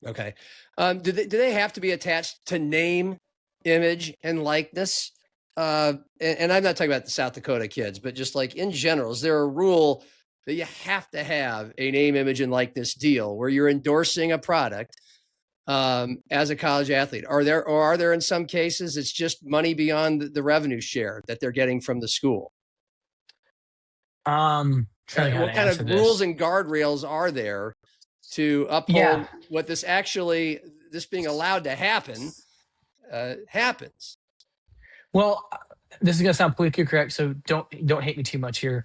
Okay. Do they have to be attached to name, image, and likeness? And I'm not talking about the South Dakota kids, but just like in general, is there a rule that you have to have a name, image, and likeness deal where you're endorsing a product as a college athlete? Are there in some cases it's just money beyond the revenue share that they're getting from the school? What kind of rules and guardrails are there to uphold what this being allowed to happen happens? Well, this is going to sound politically correct, so don't hate me too much here.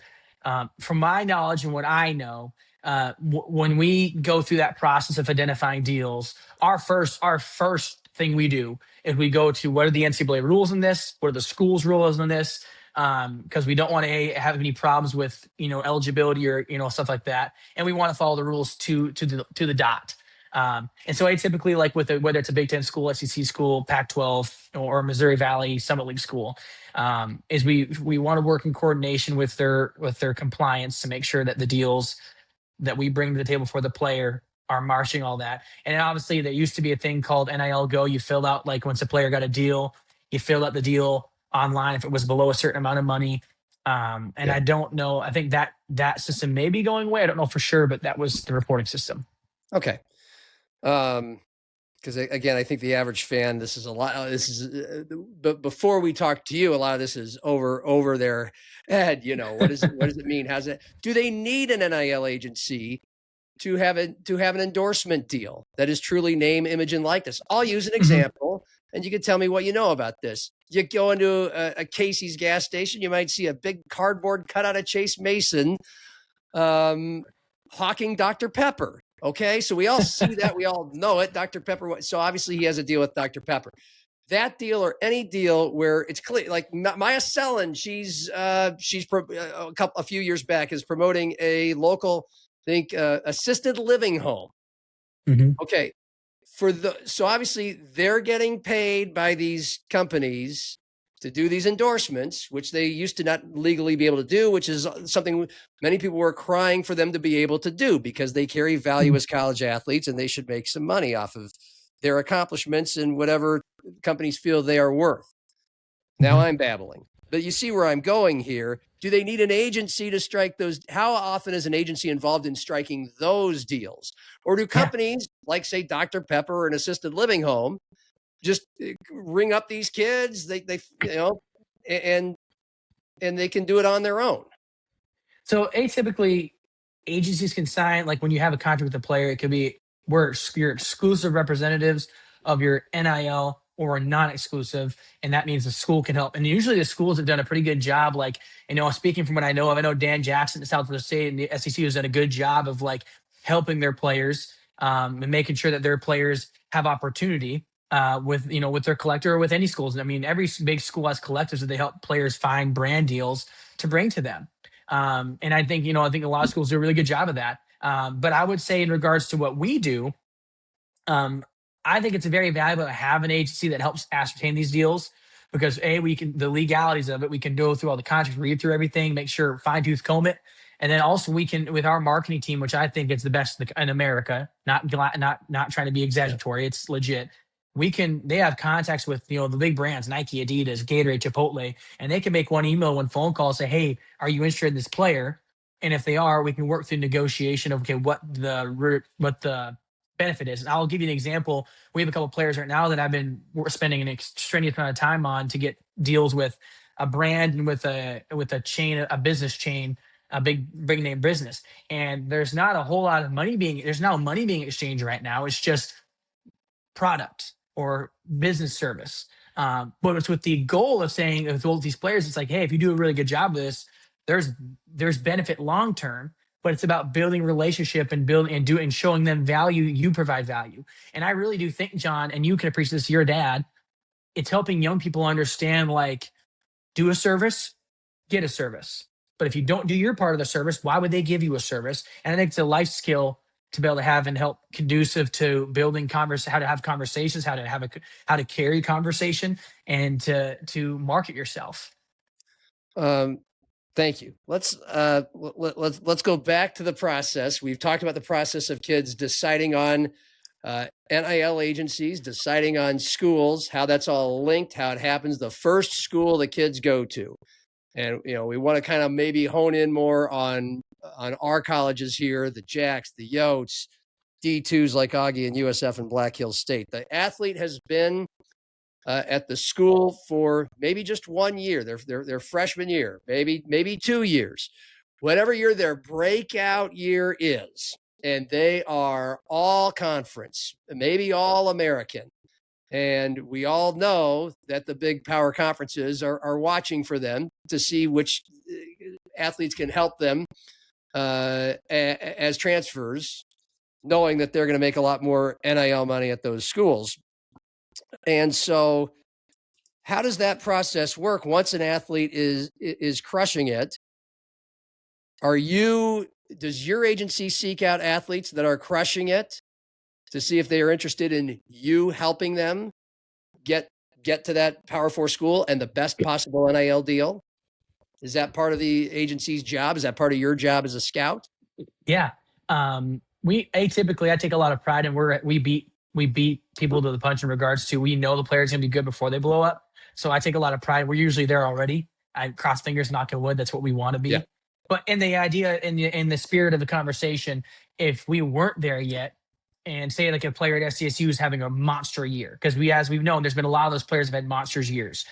From my knowledge and what I know, when we go through that process of identifying deals, our first thing we do is we go to what are the NCAA rules in this, what are the schools' rules in this, because we don't want to have any problems with eligibility or stuff like that, and we want to follow the rules to the dot. And so I typically, like whether it's a Big Ten school, SEC school, Pac-12, or Missouri Valley Summit League school, is we want to work in coordination with their compliance to make sure that the deals that we bring to the table for the player are marching all that. And obviously there used to be a thing called NIL Go. You filled out, like once a player got a deal, you filled out the deal online if it was below a certain amount of money. I don't know. I think that system may be going away. I don't know for sure, but that was the reporting system. Okay. Because again, I think the average fan, but before we talk to you, a lot of this is over their head. What does it mean? Do they need an NIL agency to have an endorsement deal that is truly name, image, and likeness? I'll use an example, and you can tell me what you know about this. You go into a Casey's gas station, you might see a big cardboard cutout of Chase Mason, hawking Dr. Pepper. Okay, so we all see that, we all know it. Dr. Pepper. So obviously he has a deal with Dr. Pepper. That deal or any deal where it's clear, like Maya Sellen, she's a few years back is promoting a local, I think, assisted living home. Mm-hmm. Okay, so obviously they're getting paid by these companies to do these endorsements, which they used to not legally be able to do, which is something many people were crying for them to be able to do because they carry value as college athletes and they should make some money off of their accomplishments and whatever companies feel they are worth. Now I'm babbling, but you see where I'm going here. Do they need an agency to strike those? How often is an agency involved in striking those deals? Or do companies like, say, Dr. Pepper or an assisted living home just ring up these kids, they and they can do it on their own? So atypically, agencies can sign, like when you have a contract with a player, it could be we're your exclusive representatives of your NIL or non-exclusive, and that means the school can help. And usually the schools have done a pretty good job. Like, speaking from what I know of, I know Dan Jackson at South Dakota State and the SDSU has done a good job of like helping their players and making sure that their players have opportunity with their collector or with any schools. And I mean, every big school has collectives that they help players find brand deals to bring to them. And I think a lot of schools do a really good job of that. But I would say in regards to what we do, I think it's very valuable to have an agency that helps ascertain these deals because the legalities of it, we can go through all the contracts, read through everything, make sure fine tooth comb it. And then also we can, with our marketing team, which I think is the best in America, not trying to be exaggeratory. It's legit. They have contacts with, the big brands, Nike, Adidas, Gatorade, Chipotle, and they can make one email, one phone call, say, hey, are you interested in this player? And if they are, we can work through negotiation of, okay, what the benefit is. And I'll give you an example. We have a couple of players right now that we're spending an extraneous amount of time on to get deals with a brand and with a chain, a business chain, a big name business. And there's not a whole lot of money being exchanged right now. It's just product or business service. But it's with the goal of saying with all these players, it's like, hey, if you do a really good job of this, there's benefit long term, but it's about building relationship and showing them value. You provide value. And I really do think, John, and you can appreciate this, your dad, it's helping young people understand, like, do a service, get a service. But if you don't do your part of the service, why would they give you a service? And I think it's a life skill to be able to have and help conducive to building how to have conversations, how to carry conversation, and to market yourself. Thank you. Let's go back to the process. We've talked about the process of kids deciding on NIL agencies, deciding on schools, how that's all linked, how it happens, the first school the kids go to. And, we want to kind of maybe hone in more on our colleges here, the Jacks, the Yotes, D2s like Augie and USF and Black Hills State. The athlete has been at the school for maybe just 1 year, their freshman year, maybe 2 years, whatever year their breakout year is. And they are all conference, maybe all American. And we all know that the big power conferences are watching for them to see which athletes can help them as transfers, knowing that they're going to make a lot more NIL money at those schools. And so how does that process work once an athlete is crushing it? Does your agency seek out athletes that are crushing it to see if they are interested in you helping them get to that Power 4 school and the best possible NIL deal? Is that part of the agency's job? Is that part of your job as a scout? Yeah. I take a lot of pride in we beat people to the punch in regards to, we know the player's going to be good before they blow up. So I take a lot of pride. We're usually there already. I cross fingers, knock on wood. That's what we want to be. Yeah. But in the idea, in the spirit of the conversation, if we weren't there yet, and say like a player at SDSU is having a monster year, because as we've known, there's been a lot of those players have had monsters years.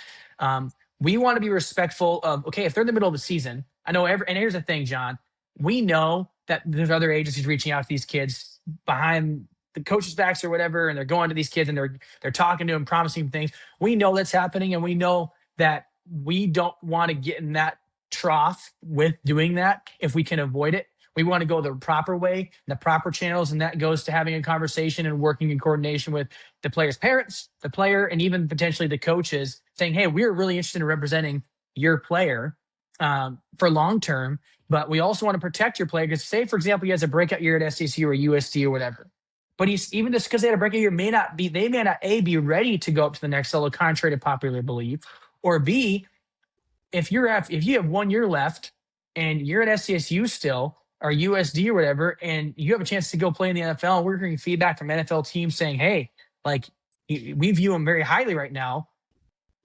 We want to be respectful of, okay, if they're in the middle of the season, I know and here's the thing, John, we know that there's other agencies reaching out to these kids behind the coaches' backs or whatever, and they're going to these kids and they're talking to them, promising things. We know that's happening, and we know that we don't want to get in that trough with doing that if we can avoid it. We want to go the proper way, the proper channels, and that goes to having a conversation and working in coordination with the player's parents, the player, and even potentially the coaches, saying, hey, we're really interested in representing your player for long term, but we also want to protect your player. Because say, for example, he has a breakout year at SDSU or USD or whatever, but he's even just because they had a breakout year, they may not be ready to go up to the next level, contrary to popular belief, Or B, if you have 1 year left and you're at SDSU still or USD or whatever, and you have a chance to go play in the NFL, and we're getting feedback from NFL teams saying, hey, like we view them very highly right now.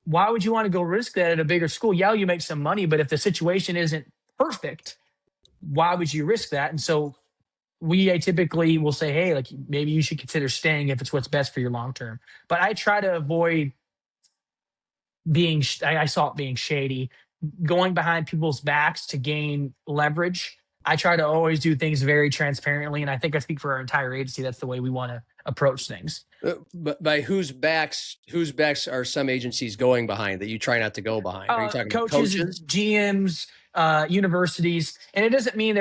Why would you want to go risk that at a bigger school? Yeah, you make some money, but if the situation isn't perfect, why would you risk that? And so we typically will say, hey, like maybe you should consider staying if it's what's best for your long term. But I try to avoid I saw it being shady, going behind people's backs to gain leverage. I try to always do things very transparently, and I think I speak for our entire agency. That's the way we want to approach things. But by whose backs are some agencies going behind that you try not to go behind? Are you talking coaches, GMs, universities? And it doesn't mean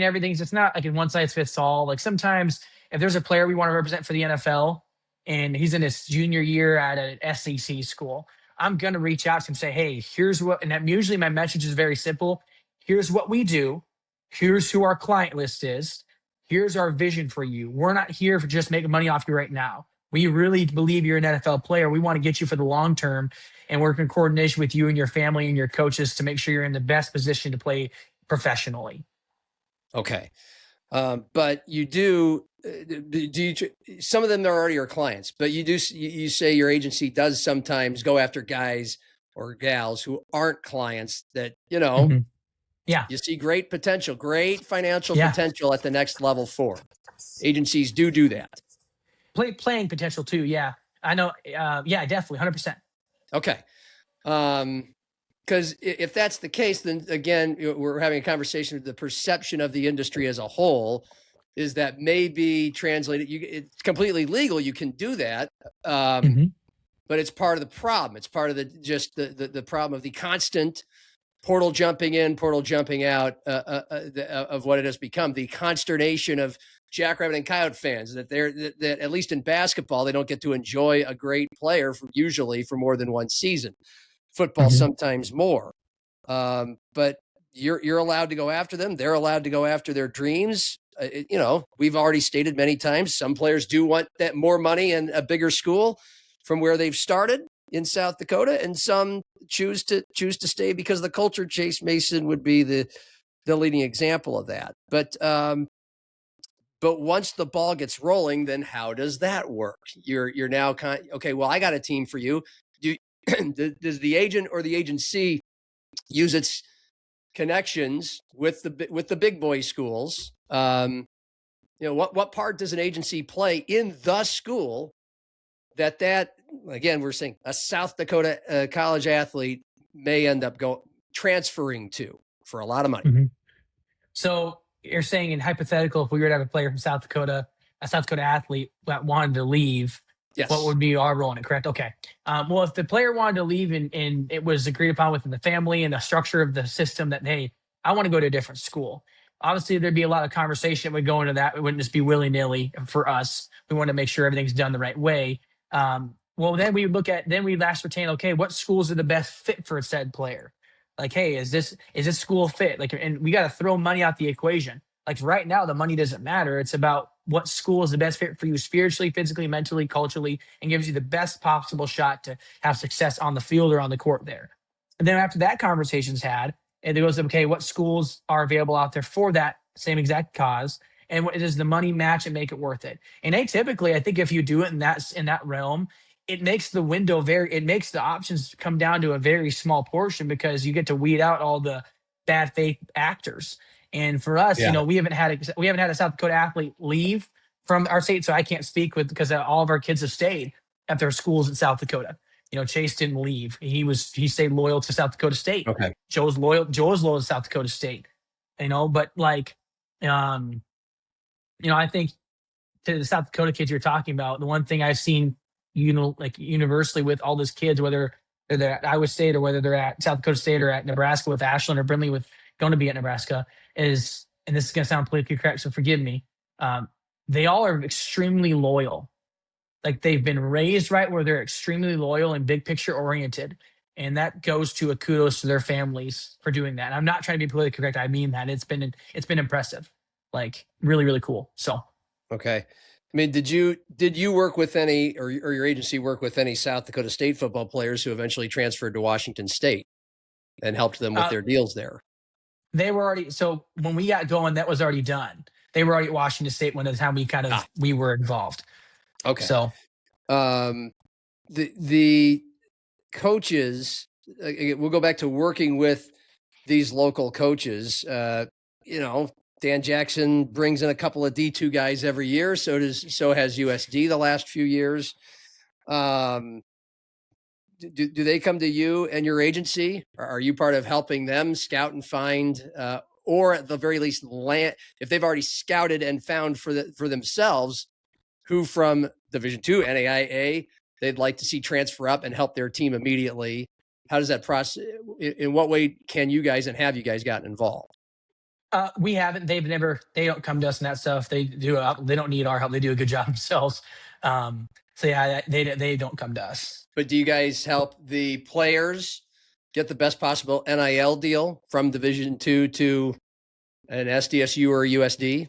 everything's. It's not like in one size fits all. Like sometimes if there's a player we want to represent for the NFL and he's in his junior year at an SEC school, I'm going to reach out to him and say, hey, here's what, and usually my message is very simple. Here's what we do. Here's who our client list is. Here's our vision for you. We're not here for just making money off you right now. We really believe you're an NFL player. We want to get you for the long term and work in coordination with you and your family and your coaches to make sure you're in the best position to play professionally. Okay. But you do you, some of them are already your clients, but you say your agency does sometimes go after guys or gals who aren't clients that, Mm-hmm. Yeah, you see great potential, great financial potential at the next level for. Agencies do that. Playing potential too. Yeah, I know. Yeah, definitely. 100%. Okay. Because if that's the case, then again, we're having a conversation. The perception of the industry as a whole is that maybe translated, it's completely legal. You can do that. But it's part of the problem. It's part of the problem of the constant portal jumping in, portal jumping out of what it has become. The consternation of Jackrabbit and Coyote fans that that at least in basketball, they don't get to enjoy a great player usually for more than one season. Football, sometimes more. But you're allowed to go after them. They're allowed to go after their dreams. We've already stated many times, some players do want that more money and a bigger school from where they've started in South Dakota, and some choose to stay because of the culture. Chase Mason would be the leading example of that. But once the ball gets rolling, then how does that work? You're now okay. Well, I got a team for you. Does the agent or the agency use its connections with the big boy schools? What part does an agency play in the school that again, we're saying a South Dakota college athlete may end up transferring to for a lot of money? Mm-hmm. So you're saying in hypothetical, if we were to have a player from South Dakota, a South Dakota athlete that wanted to leave, yes, what would be our role in it, correct? Okay. Well, if the player wanted to leave and it was agreed upon within the family and the structure of the system that, hey, I want to go to a different school. Obviously, there'd be a lot of conversation that would go into that. It wouldn't just be willy-nilly for us. We want to make sure everything's done the right way. Well, then we'd ascertain, okay, what schools are the best fit for a said player? Like, hey, is this school fit? Like, and we got to throw money out the equation. Like right now, the money doesn't matter. It's about what school is the best fit for you spiritually, physically, mentally, culturally, and gives you the best possible shot to have success on the field or on the court there. And then after that conversation's had, and it goes, okay, what schools are available out there for that same exact cause? And what does the money match and make it worth it? And atypically, I think if you do it in that realm, it makes the window it makes the options come down to a very small portion because you get to weed out all the bad faith actors. And for us, we haven't had a South Dakota athlete leave from our state, so I can't speak because all of our kids have stayed at their schools in South Dakota. Chase didn't leave; he stayed loyal to South Dakota State. Okay, Joe's loyal to South Dakota State. But like, I think to the South Dakota kids you're talking about, the one thing I've seen, universally with all those kids, whether they're at Iowa State or whether they're at South Dakota State or at Nebraska with Ashland or Brindley with going to be at Nebraska is, and this is going to sound politically correct, so forgive me, they all are extremely loyal. Like they've been raised right where they're extremely loyal and big picture oriented. And that goes to a kudos to their families for doing that. And I'm not trying to be politically correct. I mean that it's been impressive, like really, really cool. So, okay. I mean, did you work with any, or your agency work with any South Dakota State football players who eventually transferred to Washington State and helped them with their deals there? They were already, so when we got going, that was already done. They were already at Washington State when the time we were involved. Okay. So the coaches, we'll go back to working with these local coaches. Dan Jackson brings in a couple of D2 guys every year. So has USD the last few years. Do they come to you and your agency? Are you part of helping them scout and find, or at the very least, land if they've already scouted and found for themselves who from Division II NAIA they'd like to see transfer up and help their team immediately? How does that process? In what way can you guys and have you guys gotten involved? We haven't. They don't come to us and that stuff. They don't need our help. They do a good job themselves. So yeah, they don't come to us. But do you guys help the players get the best possible NIL deal from Division II to an SDSU or a USD?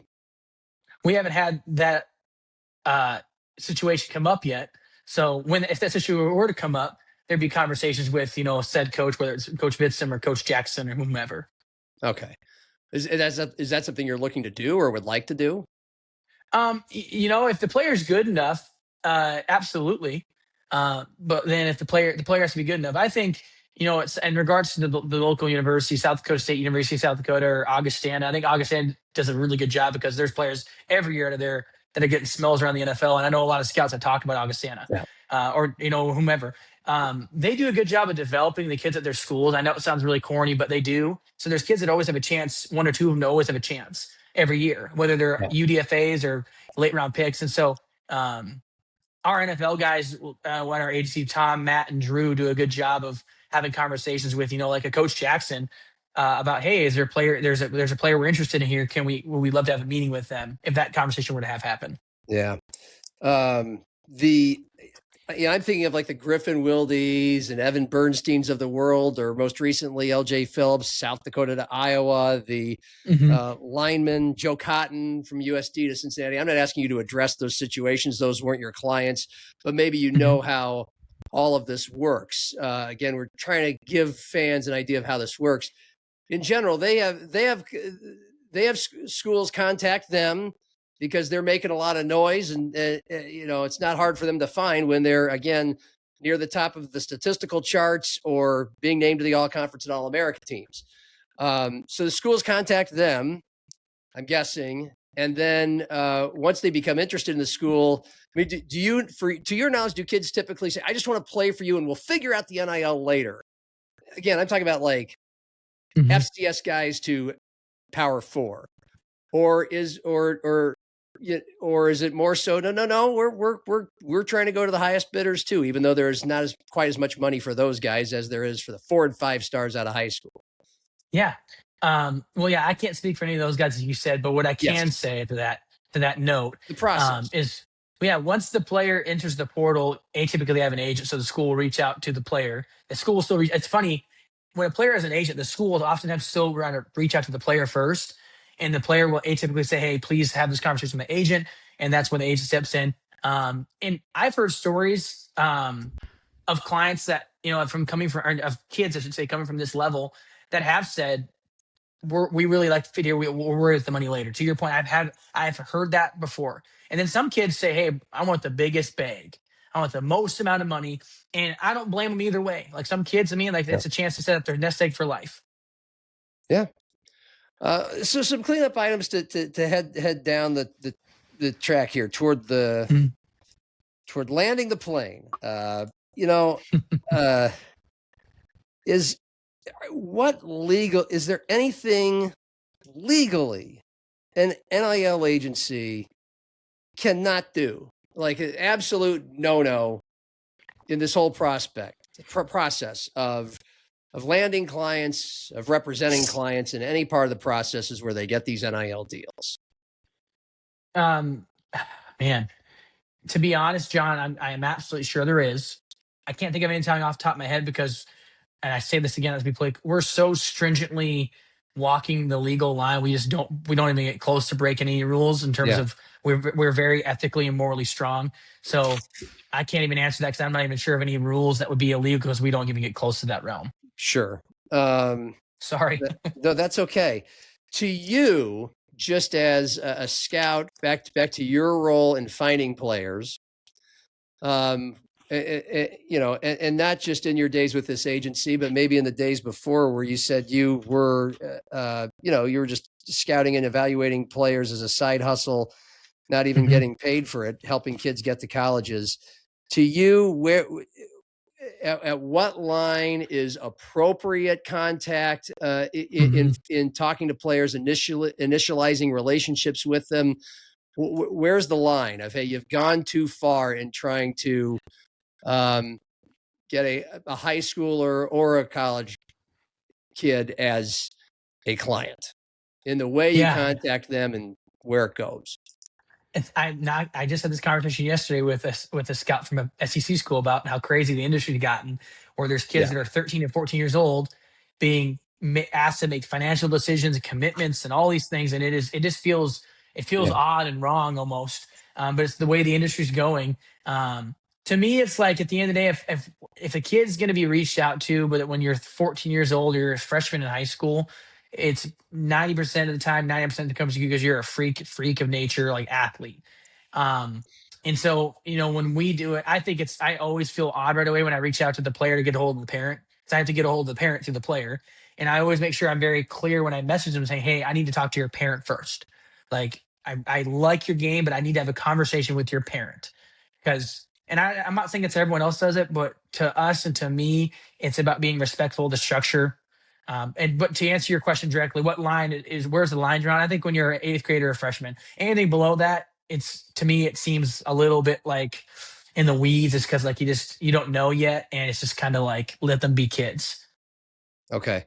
We haven't had that situation come up yet. So if that situation were to come up, there'd be conversations with, said coach, whether it's Coach Vitzum or Coach Jackson or whomever. Okay. Is that something you're looking to do or would like to do? If the player's good enough, absolutely. But then if the player has to be good enough, I think, it's in regards to the local university, South Dakota State, University of South Dakota, or Augustana. I think Augustana does a really good job because there's players every year out of there that are getting smells around the NFL. And I know a lot of scouts have talked about Augustana, or whomever. They do a good job of developing the kids at their schools. I know it sounds really corny, but they do. So there's kids that always have a chance. One or two of them always have a chance every year, whether they're UDFAs or late round picks. And so our NFL guys, when our agency, Tom, Matt, and Drew do a good job of having conversations with, like a Coach Jackson about, hey, is there a player? There's a player we're interested in here. Would we love to have a meeting with them if that conversation were to have happen? Yeah. I'm thinking of like the Griffin Wildes and Evan Bernsteins of the world, or most recently LJ Phillips, South Dakota to Iowa, the lineman Joe Cotton from USD to Cincinnati. I'm not asking you to address those situations. Those weren't your clients, but maybe you know how all of this works. Again, we're trying to give fans an idea of how this works. In general, they have schools contact them because they're making a lot of noise, and it's not hard for them to find when they're, again, near the top of the statistical charts or being named to the All-Conference and All-America teams. So the schools contact them, I'm guessing, and then once they become interested in the school, I mean, to your knowledge, do kids typically say, "I just want to play for you, and we'll figure out the NIL later"? Again, I'm talking about like FCS guys to Power 4, or is it more so? No, we're trying to go to the highest bidders too, even though there's not quite as much money for those guys as there is for the 4 and 5 stars out of high school. Yeah. I can't speak for any of those guys as you said, but what I can say to that note, the process is once the player enters the portal, atypically they have an agent, so the school will reach out to the player. The school will still reach. It's funny, when a player has an agent, the school will oftentimes still reach out to the player first. And the player will atypically say, "Hey, please have this conversation with my agent." And that's when the agent steps in. And I've heard stories of clients that, of kids, I should say, coming from this level that have said, we really like the fit here. We'll worry with the money later. To your point, I've heard that before. And then some kids say, "Hey, I want the biggest bag. I want the most amount of money." And I don't blame them either way. Like some kids, it's a chance to set up their nest egg for life. Yeah. So some cleanup items to head down the track here toward landing the plane. Is there anything legally an NIL agency cannot do? Like an absolute no in this whole process of landing clients, of representing clients in any part of the processes where they get these NIL deals? Man, to be honest, John, I am absolutely sure there is. I can't think of anything off the top of my head because, and I say this again as we play, we're so stringently walking the legal line. We don't even get close to breaking any rules in terms of we're very ethically and morally strong. So I can't even answer that because I'm not even sure of any rules that would be illegal because we don't even get close to that realm. Sure. Sorry. No, that's okay. To you, just as a scout, back to your role in finding players, and not just in your days with this agency, but maybe in the days before where you said you were, you were just scouting and evaluating players as a side hustle, not even getting paid for it, helping kids get to colleges. To you, at what line is appropriate contact in talking to players, initializing relationships with them? Where's the line of, hey, you've gone too far in trying to get a high schooler or a college kid as a client in the way you contact them and where it goes? I just had this conversation yesterday with a scout from a SEC school about how crazy the industry had gotten, where there's kids that are 13 and 14 years old being asked to make financial decisions and commitments and all these things, and it feels odd and wrong almost. But it's the way the industry's going. To me, it's like at the end of the day, if a kid's going to be reached out to, but when you're 14 years old, or you're a freshman in high school, it's 90% of the time, 90% of the comes to you because you're a freak of nature, like athlete. And so, when we do it, I always feel odd right away when I reach out to the player to get a hold of the parent. So I have to get a hold of the parent through the player. And I always make sure I'm very clear when I message them saying, hey, I need to talk to your parent first. Like, I like your game, but I need to have a conversation with your parent. I'm not saying it's everyone else does it, but to us and to me, it's about being respectful of the structure. But to answer your question directly, where's the line drawn? I think when you're an 8th grader or a freshman, anything below that, to me, it seems a little bit like in the weeds. It's because like you don't know yet. And it's just kind of like, let them be kids. Okay.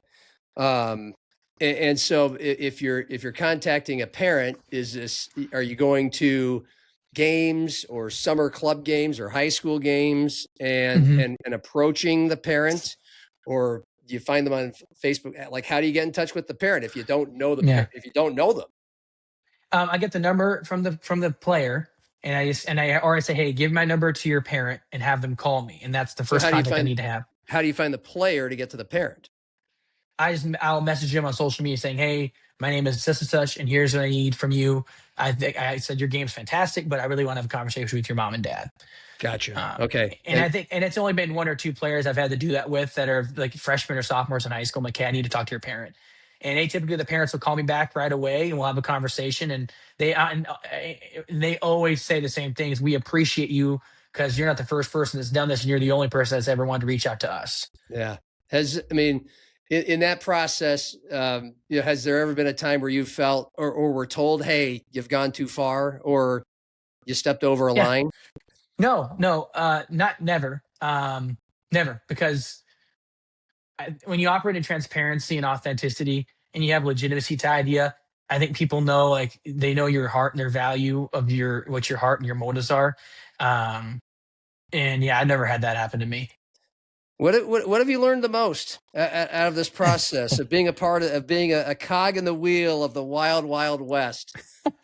And so if you're contacting a parent, are you going to games or summer club games or high school games and approaching the parent, or do you find them on Facebook? Like, how do you get in touch with the parent if you don't know if you don't know them? I get the number from the player, and I say, hey, give my number to your parent and have them call me. And that's the first contact I need to have. How do you find the player to get to the parent? I'll message him on social media saying, hey, my name is such and such, and here's what I need from you. I said your game's fantastic, but I really want to have a conversation with your mom and dad. Gotcha. Okay. And it's only been 1 or 2 players I've had to do that with that are like freshmen or sophomores in high school. I'm like, okay, I need to talk to your parent. And atypically the parents will call me back right away and we'll have a conversation. And they always say the same things. We appreciate you because you're not the first person that's done this, and you're the only person that's ever wanted to reach out to us. Yeah. In that process, has there ever been a time where you felt or were told, hey, you've gone too far, or you stepped over a line? No, never. Never, because when you operate in transparency and authenticity and you have legitimacy tied to you, I think people know, like, they know your heart and their value of what your heart and your motives are. I never had that happen to me. What have you learned the most out of this process of being being a cog in the wheel of the wild, wild west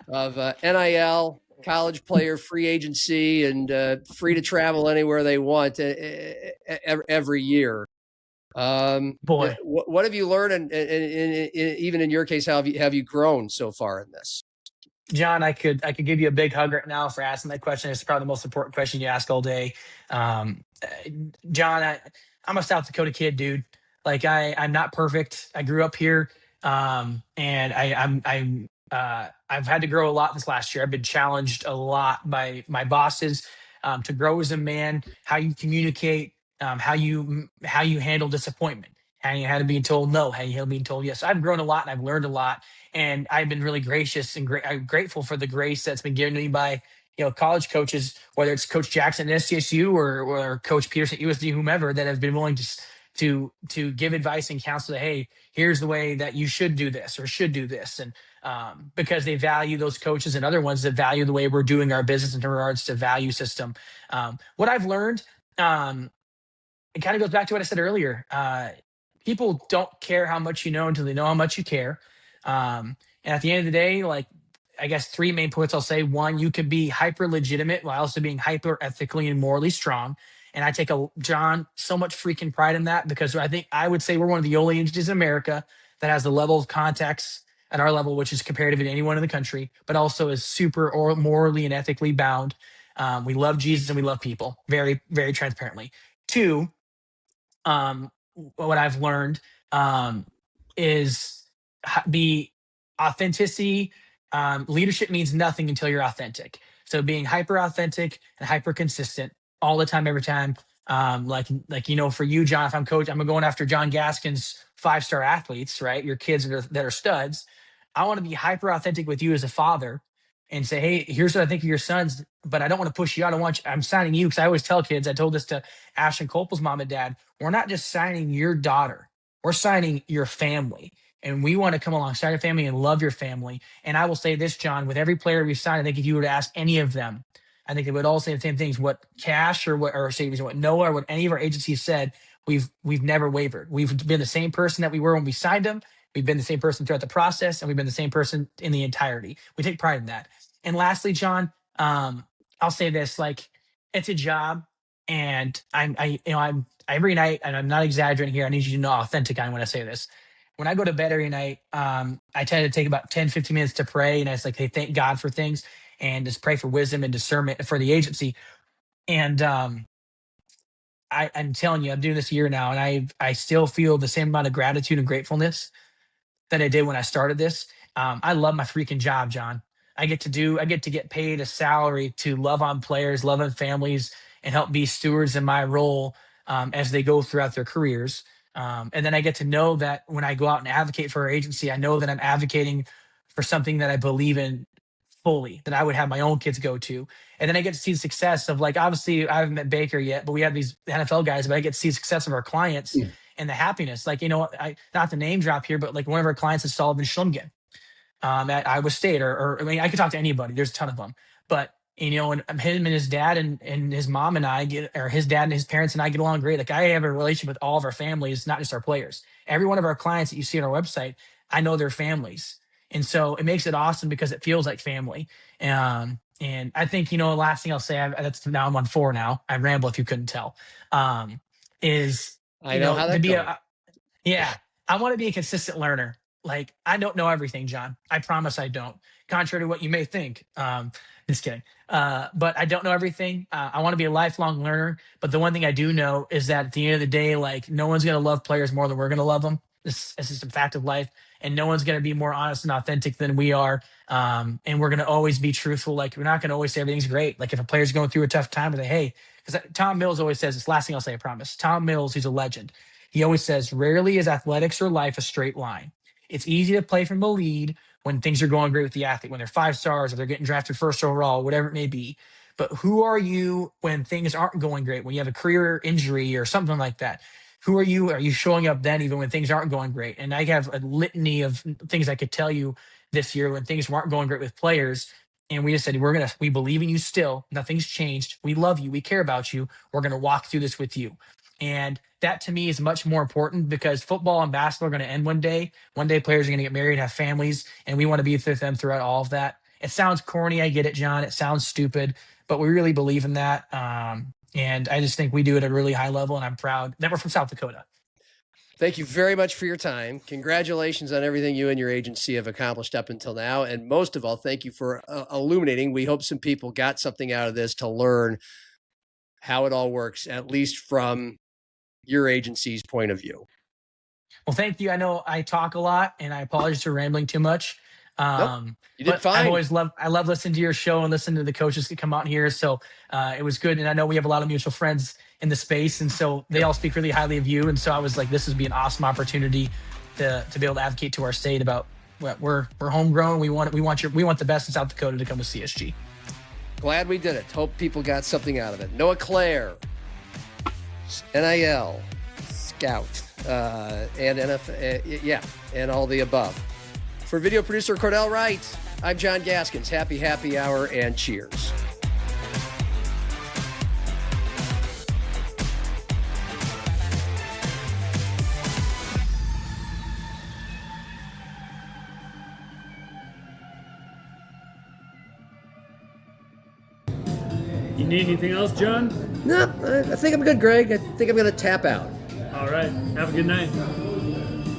of NIL, college player free agency, and free to travel anywhere they want every year? Boy, what have you learned, and even in your case, how have you grown so far in this? John, I could give you a big hug right now for asking that question. It's probably the most important question you ask all day. John, I'm a South Dakota kid, dude. Like, I'm not perfect. I grew up here, and I've had to grow a lot this last year. I've been challenged a lot by my bosses to grow as a man, how you communicate, how you handle disappointment, how to be told no, how you handle being told yes. I've grown a lot and I've learned a lot, and I've been really gracious and I'm grateful for the grace that's been given to me by college coaches, whether it's Coach Jackson at SDSU or Coach Peterson at USD, whomever, that have been willing to give advice and counsel. Hey, here's the way that you should do this or should do this, and because they value those coaches and other ones that value the way we're doing our business in regards to value system. What I've learned, it kind of goes back to what I said earlier. people don't care how much you know until they know how much you care. And at the end of the day, like, I guess 3 main points I'll say. One, you could be hyper legitimate while also being hyper ethically and morally strong. And I take John, so much freaking pride in that, because I would say we're one of the only entities in America that has the level of context at our level, which is comparative to anyone in the country, but also is super or morally and ethically bound. We love Jesus and we love people very, very transparently. 2, what I've learned is the authenticity. Leadership means nothing until you're authentic. So being hyper authentic and hyper consistent all the time, every time. For you, John, if I'm going after John Gaskin's 5-star athletes, right? Your kids that are studs. I want to be hyper authentic with you as a father and say, hey, here's what I think of your sons, but I don't want to push you out. I'm signing you, because I always tell kids, I told this to Ashton Copel's mom and dad, we're not just signing your daughter, we're signing your family. And we want to come alongside your family and love your family. And I will say this, John, with every player we've signed, I think if you were to ask any of them, I think they would all say the same things. What Cash or what Noah or what any of our agencies said, we've never wavered. We've been the same person that we were when we signed them. We've been the same person throughout the process, and we've been the same person in the entirety. We take pride in that. And lastly, John, I'll say this: like, it's a job, and I'm every night, and I'm not exaggerating here. I need you to know how authentic I am when I say this. When I go to bed every night, I tend to take about 10, 15 minutes to pray, and I just like, hey, thank God for things, and just pray for wisdom and discernment for the agency. And I'm telling you, I'm doing this a year now, and I still feel the same amount of gratitude and gratefulness that I did when I started this. I love my freaking job, John. I get to get paid a salary to love on players, love on families, and help be stewards in my role as they go throughout their careers. And then I get to know that when I go out and advocate for our agency, I know that I'm advocating for something that I believe in fully, that I would have my own kids go to. And then I get to see the success of, like, obviously I haven't met Baker yet, but we have these NFL guys, but I get to see the success of our clients and the happiness. Like, not the name drop here, but like one of our clients is Sullivan Schlumgen at Iowa State, or I mean, I could talk to anybody. There's a ton of them, but and him and his dad and his mom and I his dad and his parents and I get along great. Like, I have a relationship with all of our families, not just our players. Every one of our clients that you see on our website, I know their families. And so it makes it awesome because it feels like family. And I think, last thing I'll say, I'm on 4 now. I ramble if you couldn't tell, is, I know how that goes. I want to be a consistent learner. Like, I don't know everything, John. I promise I don't. Contrary to what you may think. Just kidding. But I don't know everything. I want to be a lifelong learner. But the one thing I do know is that at the end of the day, like, no one's going to love players more than we're going to love them. This is just a fact of life. And no one's going to be more honest and authentic than we are. And we're going to always be truthful. Like, we're not going to always say everything's great. Like, if a player's going through a tough time, we're like, hey, because Tom Mills always says this. Last thing I'll say, I promise. Tom Mills, he's a legend. He always says, rarely is athletics or life a straight line. It's easy to play from the lead when things are going great with the athlete, when they're 5 stars or they're getting drafted first overall, whatever it may be. But who are you when things aren't going great, when you have a career injury or something like that? Who are you? Are you showing up then even when things aren't going great? And I have a litany of things I could tell you this year when things weren't going great with players. And we just said, we believe in you still. Nothing's changed. We love you. We care about you. We're going to walk through this with you. And that to me is much more important, because football and basketball are going to end one day. One day players are going to get married, have families, and we want to be with them throughout all of that. It sounds corny. I get it, John. It sounds stupid, but we really believe in that. And I just think we do it at a really high level, and I'm proud that we're from South Dakota. Thank you very much for your time. Congratulations on everything you and your agency have accomplished up until now. And most of all, thank you for illuminating. We hope some people got something out of this to learn how it all works, at least from your agency's point of view. Well, thank you. I know I talk a lot, and I apologize for rambling too much. Nope, you did fine. I love listening to your show and listening to the coaches that come out here. So it was good. And I know we have a lot of mutual friends in the space, and so they all speak really highly of you. And so I was like, this would be an awesome opportunity to be able to advocate to our state about what we're homegrown. We want the best in South Dakota to come to CSG. Glad we did it. Hope people got something out of it. Noah Clair, NIL, Scout, and NFL, and all the above. For video producer Cordell Wright, I'm John Gaskins. Happy hour, and cheers. You need anything else, John? No, I think I'm good, Greg. I think I'm going to tap out. All right. Have a good night.